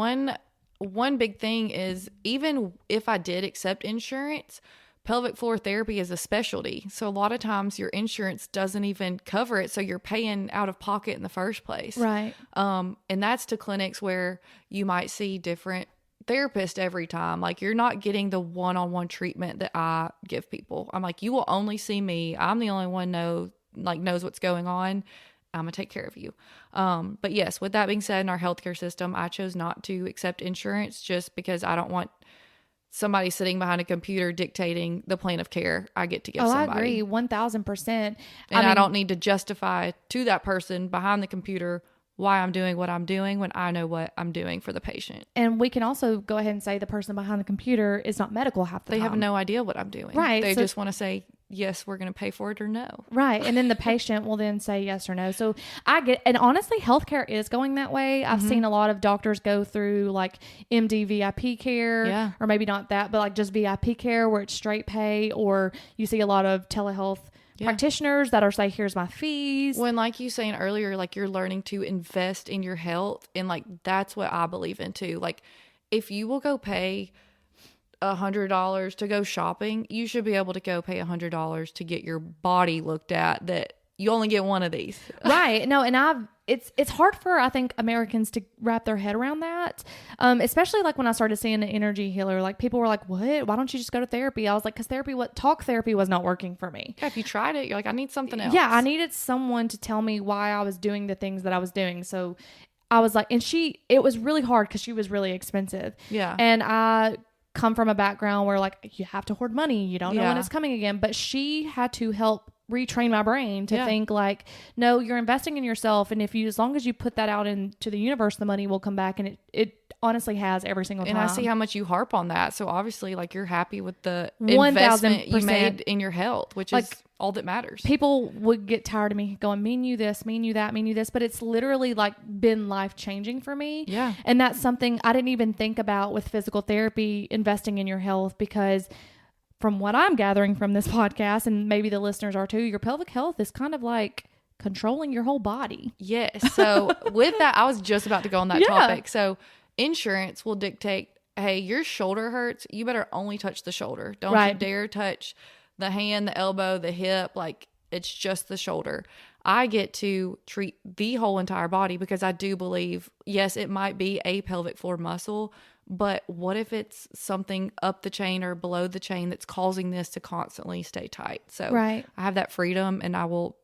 one big thing is, even if I did accept insurance, pelvic floor therapy is a specialty. So a lot of times your insurance doesn't even cover it. So you're paying out of pocket in the first place. Right. And that's to clinics where you might see different therapists every time. Like, you're not getting the one-on-one treatment that I give people. I'm like, you will only see me. I'm the only one knows what's going on. I'm going to take care of you. But yes, with that being said, in our healthcare system, I chose not to accept insurance just because I don't want somebody sitting behind a computer dictating the plan of care I get to give somebody. I agree 1,000%. And I don't need to justify to that person behind the computer why I'm doing what I'm doing when I know what I'm doing for the patient. And we can also go ahead and say the person behind the computer is not medical half the time. They have no idea what I'm doing. Right. They just want to say, yes, we're going to pay for it, or no. Right. And then the patient will then say yes or no. So and honestly, healthcare is going that way. I've seen a lot of doctors go through like MD VIP care, or maybe not that, but like just VIP care where it's straight pay, or you see a lot of telehealth practitioners that are say, here's my fees. When, like you saying earlier, like you're learning to invest in your health, and like that's what I believe in too. Like, if you will go pay $100 to go shopping, you should be able to go pay $100 to get your body looked at that you only get one of these. Right. No, and it's hard for, I think, Americans to wrap their head around that. Especially like when I started seeing an energy healer, like people were like, what? Why don't you just go to therapy? I was like, because talk therapy was not working for me. Yeah, if you tried it, you're like, I need something else. Yeah, I needed someone to tell me why I was doing the things that I was doing. So I was like, and it was really hard because she was really expensive. Yeah. And I come from a background where like you have to hoard money. You don't know when it's coming again. But she had to help retrain my brain to think like, no, you're investing in yourself. And as long as you put that out into the universe, the money will come back. And it honestly has every single time. And I see how much you harp on that. So obviously like you're happy with the 1000% investment you made in your health, which is all that matters. People would get tired of me going, mean you this, mean you that, mean you this, but it's literally like been life changing for me. Yeah. And that's something I didn't even think about with physical therapy, investing in your health, because from what I'm gathering from this podcast, and maybe the listeners are too, your pelvic health is kind of like controlling your whole body. Yes. So with that, I was just about to go on that topic. So insurance will dictate, hey, your shoulder hurts. You better only touch the shoulder. Don't you dare touch the hand, the elbow, the hip. Like it's just the shoulder. I get to treat the whole entire body because I do believe, yes, it might be a pelvic floor muscle, but what if it's something up the chain or below the chain that's causing this to constantly stay tight? So I have that freedom, and I will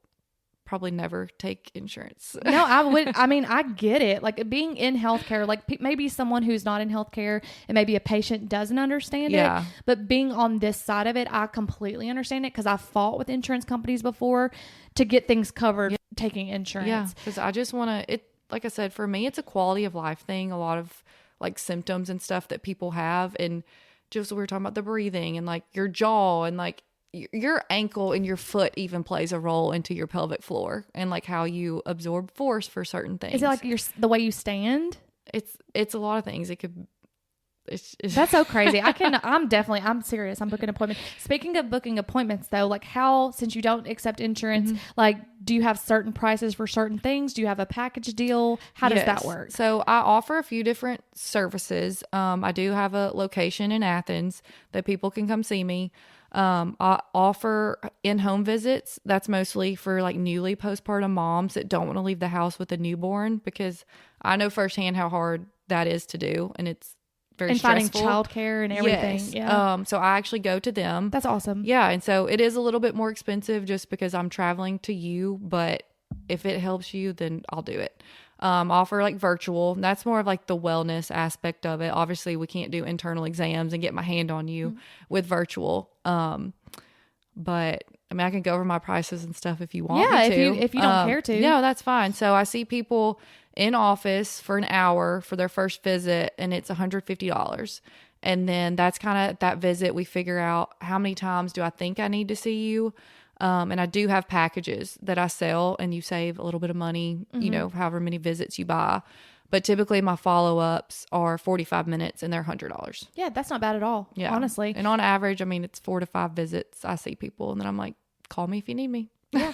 probably never take insurance. No, I would. I mean, I get it. Like being in healthcare, like maybe someone who's not in healthcare and maybe a patient doesn't understand it. But being on this side of it, I completely understand it because I fought with insurance companies before to get things covered taking insurance. Yeah, because I just want to, like I said, for me, it's a quality of life thing. A lot of like symptoms and stuff that people have. And just we were talking about the breathing and like your jaw and like your ankle and your foot even plays a role into your pelvic floor and like how you absorb force for certain things. Is it like the way you stand? It's a lot of things. It could. It's That's so crazy. I'm serious. I'm booking appointments. Speaking of booking appointments though, like since you don't accept insurance, like do you have certain prices for certain things? Do you have a package deal? How does that work? So I offer a few different services. I do have a location in Athens that people can come see me. I offer in-home visits. That's mostly for like newly postpartum moms that don't want to leave the house with a newborn, because I know firsthand how hard that is to do. And it's very stressful. Finding childcare and everything. Yes. Yeah. So I actually go to them. That's awesome. Yeah. And so it is a little bit more expensive just because I'm traveling to you, but if it helps you, then I'll do it. Offer like virtual. That's more of like the wellness aspect of it. Obviously we can't do internal exams and get my hand on you with virtual. But I mean, I can go over my prices and stuff if you want me to. if you don't care to. No, that's fine. So I see people in office for an hour for their first visit, and it's $150. And then that's kind of that visit. We figure out how many times do I think I need to see you. And I do have packages that I sell, and you save a little bit of money, you know, however many visits you buy. But typically my follow-ups are 45 minutes and they're $100. Yeah, that's not bad at all. Yeah. Honestly. And on average, I mean, it's 4 to 5 visits. I see people, and then I'm like, call me if you need me. Yeah.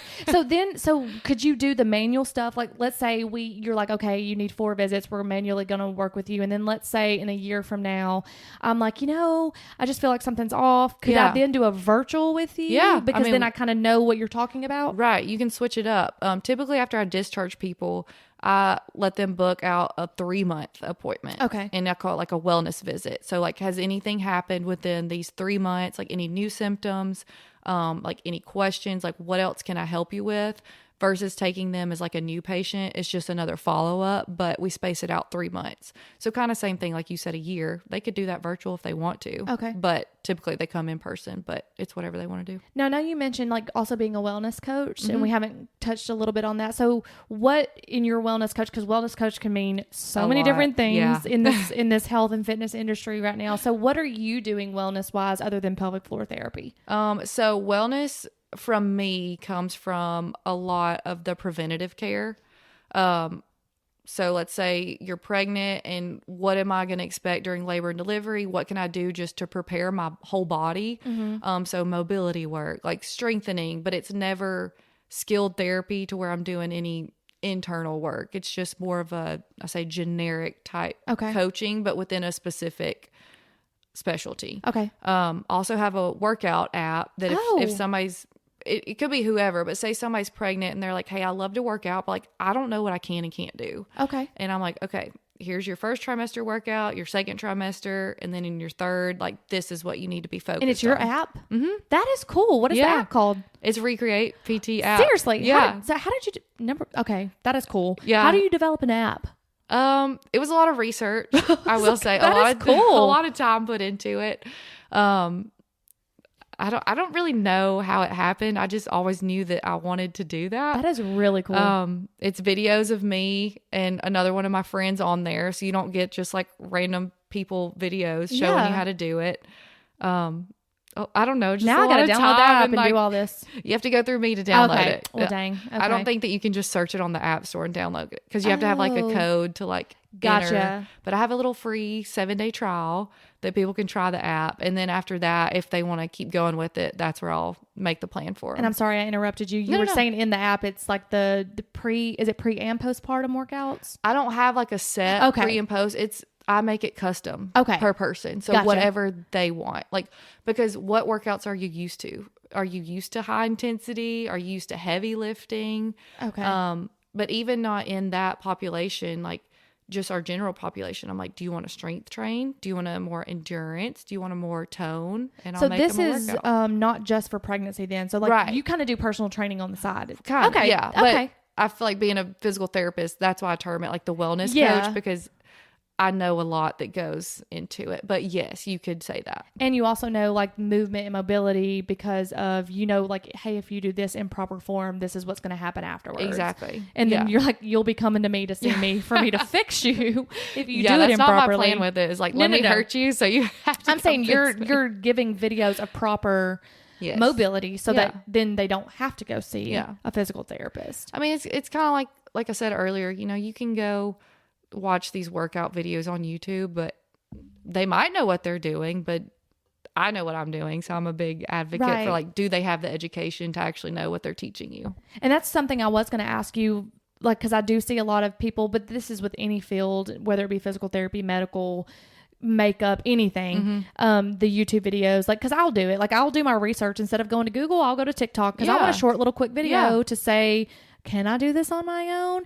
So could you do the manual stuff? Like, let's say you're like, okay, you need 4 visits. We're manually going to work with you. And then let's say in a year from now, I'm like, I just feel like something's off. Could I then do a virtual with you? Yeah. Because then I kind of know what you're talking about. Right. You can switch it up. Typically after I discharge people, I let them book out a 3-month appointment. Okay. And I call it like a wellness visit. So like, has anything happened within these 3 months? Like any new symptoms? Like any questions, like what else can I help you with, versus taking them as like a new patient. It's just another follow-up, but we space it out 3 months. So kind of same thing, like you said, a year. They could do that virtual if they want to. Okay. But typically they come in person, but it's whatever they want to do. Now you mentioned like also being a wellness coach, and we haven't touched a little bit on that. So what in your wellness coach, because wellness coach can mean so many different things in this health and fitness industry right now. So what are you doing wellness wise other than pelvic floor therapy? So wellness from me comes from a lot of the preventative care. So let's say you're pregnant, and what am I going to expect during labor and delivery? What can I do just to prepare my whole body? So mobility work, like strengthening, but it's never skilled therapy to where I'm doing any internal work. It's just more of I say generic type coaching, but within a specific specialty. Okay. Also have a workout app that if somebody's it could be whoever, but say somebody's pregnant and they're like, hey, I love to work out, but like, I don't know what I can and can't do. Okay. And I'm like, okay, here's your first trimester workout, your second trimester, and then in your third, like, this is what you need to be focused on. And it's your app? Mm-hmm. That is cool. What is the app called? It's Rekreate PT app. Seriously? Yeah. How did you okay, that is cool. Yeah. How do you develop an app? It was a lot of research, I will say. That is cool. A lot of time put into it. I don't really know how it happened. I just always knew that I wanted to do that. That is really cool. It's videos of me and another one of my friends on there, so you don't get just like random people videos showing you how to do it. I don't know. Just now I gotta download the app and do all this. You have to go through me to download it. Well, dang. Okay. I don't think that you can just search it on the app store and download it, because you have to have like a code to like enter. But I have a little free 7-day trial that people can try the app, and then after that, if they want to keep going with it, that's where I'll make the plan for them. And I'm sorry I interrupted you. You were saying in the app it's like the pre and postpartum workouts? I don't have like a set pre and post. I make it custom per person. So whatever they want. Like, because what workouts are you used to? Are you used to high intensity? Are you used to heavy lifting? Okay. But even not in that population, like just our general population, I'm like, do you want a strength train? Do you want a more endurance? Do you want a more tone? And I'll make them a workout. So this is not just for pregnancy then. So like you kind of do personal training on the side. Kind of, yeah. But I feel like being a physical therapist, that's why I term it like the wellness coach, because I know a lot that goes into it. But yes, you could say that. And you also know like movement and mobility because of, like, hey, if you do this in proper form, this is what's going to happen afterwards. Exactly. And then you're like, you'll be coming to me to see me for me to fix you if you do it improperly. That's not my plan with it. Is like, let me hurt you so you have to. I'm saying you're giving videos of proper mobility so that then they don't have to go see a physical therapist. I mean, it's kind of like I said earlier, you can go watch these workout videos on YouTube, but they might know what they're doing, but I know what I'm doing. So I'm a big advocate for like, do they have the education to actually know what they're teaching you? And that's something I was going to ask you, like, because I do see a lot of people, but this is with any field, whether it be physical therapy, medical, makeup, anything, the YouTube videos, like, because I'll do it. Like, I'll do my research. Instead of going to Google, I'll go to TikTok because I want a short little quick video to say, can I do this on my own?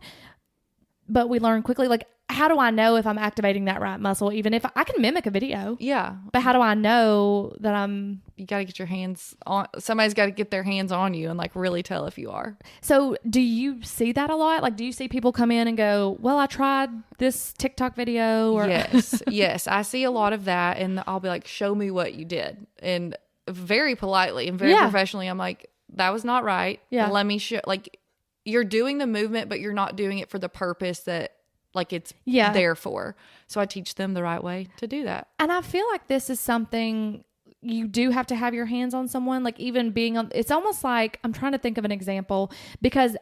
But we learn quickly, like, how do I know if I'm activating that right muscle? Even if I can mimic a video. Yeah. But how do I know that you got to get your hands on, somebody's got to get their hands on you and like really tell if you are. So do you see that a lot? Like, do you see people come in and go, well, I tried this TikTok video? Or yes. Yes. I see a lot of that. And I'll be like, show me what you did. And very politely and very professionally, I'm like, that was not right. Yeah. Let me show, like, you're doing the movement, but you're not doing it for the purpose that like it's there for. So I teach them the right way to do that. And I feel like this is something you do have to have your hands on someone, like even being on, it's almost like, I'm trying to think of an example because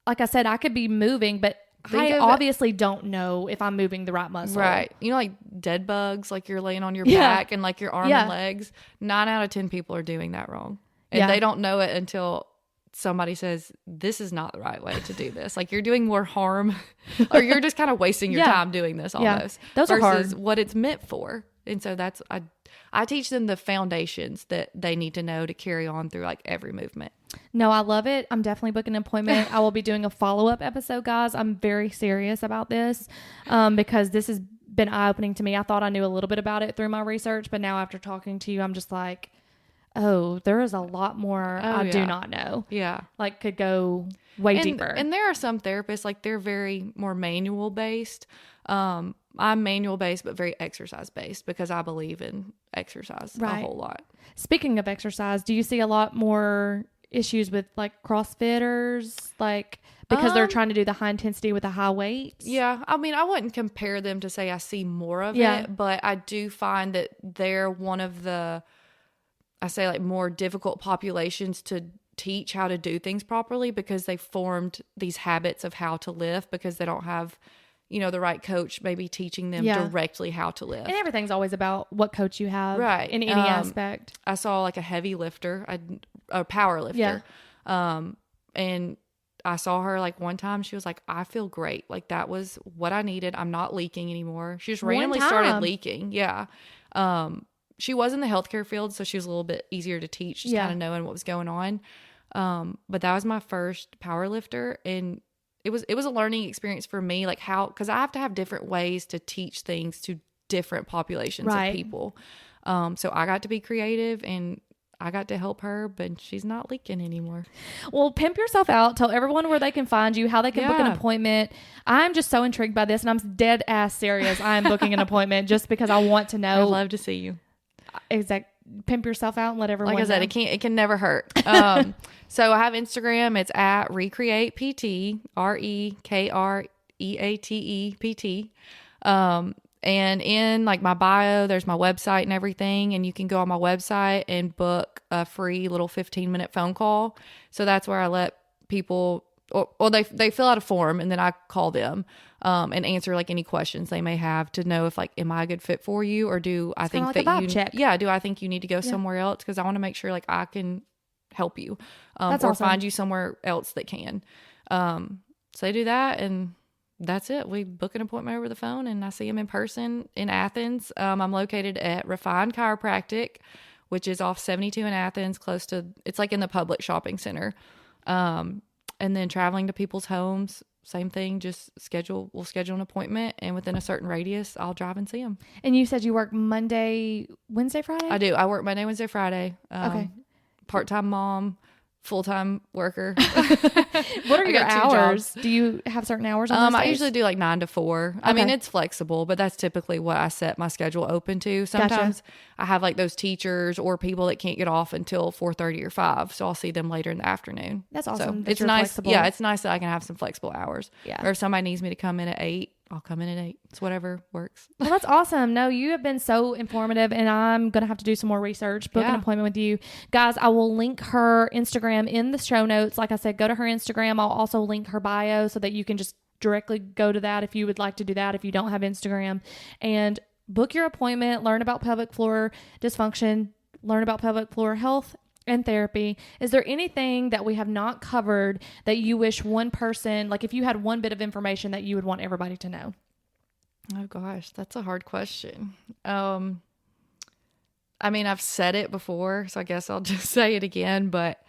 like I said, I could be moving, but I obviously don't know if I'm moving the right muscle. Right. Like dead bugs, like you're laying on your back and like your arm and legs. 9 out of 10 people are doing that wrong. And they don't know it until somebody says, this is not the right way to do this. Like you're doing more harm or you're just kind of wasting your time doing this almost. Those are hard. What it's meant for. And so that's, I teach them the foundations that they need to know to carry on through like every movement. No, I love it. I'm definitely booking an appointment. I will be doing a follow-up episode, guys. I'm very serious about this because this has been eye-opening to me. I thought I knew a little bit about it through my research, but now after talking to you, I'm just like, oh, there is a lot more I do not know. Yeah. Like could go way deeper. And there are some therapists, like they're very more manual based. I'm manual based, but very exercise based because I believe in exercise a whole lot. Speaking of exercise, do you see a lot more issues with like CrossFitters? Like because they're trying to do the high intensity with the high weights? Yeah. I mean, I wouldn't compare them to say I see more of it, but I do find that they're one of the, I say like more difficult populations to teach how to do things properly because they formed these habits of how to lift because they don't have, the right coach maybe teaching them directly how to lift. And everything's always about what coach you have in any aspect. I saw like a heavy lifter, a power lifter. Yeah. And I saw her like one time, she was like, I feel great. Like that was what I needed. I'm not leaking anymore. She just randomly started leaking. Yeah. She was in the healthcare field, so she was a little bit easier to teach, just kind of knowing what was going on. But that was my first power lifter, and it was a learning experience for me, like because I have to have different ways to teach things to different populations of people. So I got to be creative, and I got to help her, but she's not leaking anymore. Well, pimp yourself out. Tell everyone where they can find you, how they can book an appointment. I'm just so intrigued by this, and I'm dead ass serious. I'm booking an appointment just because I want to know. I'd love to see you. Pimp yourself out and let everyone Like I said, know. it can never hurt. So I have Instagram. It's at Rekreate PT, REKREATE PT. And in like my bio, there's my website and everything. And you can go on my website and book a free little 15-minute phone call. So that's where I let people, or they fill out a form, and then I call them and answer like any questions they may have to know if like, am I a good fit for you? Or do I think that you, check. do I think you need to go somewhere else? Cause I want to make sure like I can help you, That's or awesome. find you somewhere else that can. So they do that, and that's it. We book an appointment over the phone, and I see them in person in Athens. I'm located at Refined Chiropractic, which is off 72 in Athens, it's like in the public shopping center. And then traveling to people's homes, same thing. We'll schedule an appointment, and within a certain radius, I'll drive and see them. And you said you work Monday, Wednesday, Friday? I do. I work Monday, Wednesday, Friday. Okay. Part-time mom, full-time worker. What are your hours? Do you have certain hours on those I days? usually do like 9 to 4. I mean, it's flexible, but that's typically what I set my schedule open to. Sometimes I have like those teachers or people that can't get off until 4:30 or 5. So I'll see them later in the afternoon. That's awesome. So it's nice. Flexible. Yeah, it's nice that I can have some flexible hours. Yeah. Or if somebody needs me to come in at 8, I'll come in at 8. It's whatever works. Well, that's awesome. No, you have been so informative, and I'm going to have to do some more research, book an appointment with you. Guys, I will link her Instagram in the show notes. Like I said, go to her Instagram. I'll also link her bio so that you can just directly go to that if you would like to do that, if you don't have Instagram. And book your appointment, learn about pelvic floor dysfunction, learn about pelvic floor health and therapy. Is there anything that we have not covered that you wish one person, like if you had one bit of information that you would want everybody to know? Oh gosh, that's a hard question. I mean, I've said it before, so I guess I'll just say it again, but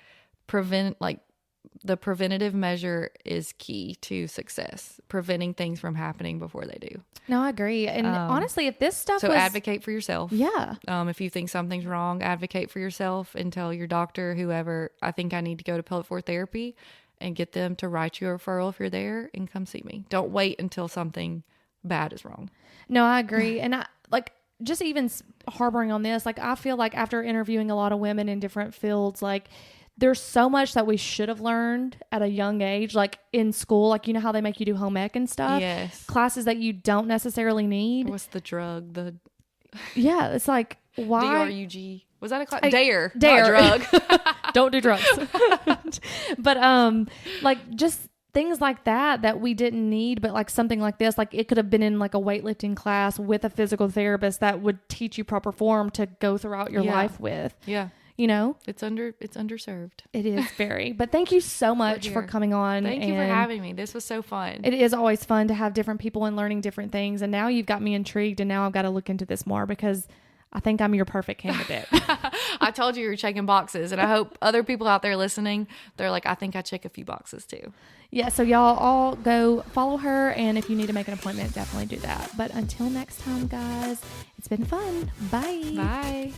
the preventative measure is key to success, preventing things from happening before they do. No, I agree. And honestly, if this stuff so advocate for yourself. Yeah. If you think something's wrong, advocate for yourself and tell your doctor, whoever, I think I need to go to pelvic floor therapy, and get them to write you a referral if you're there, and come see me. Don't wait until something bad is wrong. No, I agree. And I like just even harboring on this, like I feel like after interviewing a lot of women in different fields, like there's so much that we should have learned at a young age, like in school, like, you know how they make you do home ec and stuff? Yes. Classes that you don't necessarily need. What's the drug? Yeah. It's like, why? DRUG. Was that a class? Dare. Dare. Not drug. Don't do drugs. But, like just things like that we didn't need, but like something like this, like it could have been in like a weightlifting class with a physical therapist that would teach you proper form to go throughout your life with. Yeah. You know, it's underserved. It is very, but thank you so much for coming on. Thank you for having me. This was so fun. It is always fun to have different people and learning different things. And now you've got me intrigued, and now I've got to look into this more because I think I'm your perfect candidate. I told you were checking boxes, and I hope other people out there listening, they're like, I think I check a few boxes too. Yeah. So y'all all go follow her. And if you need to make an appointment, definitely do that. But until next time, guys, it's been fun. Bye. Bye.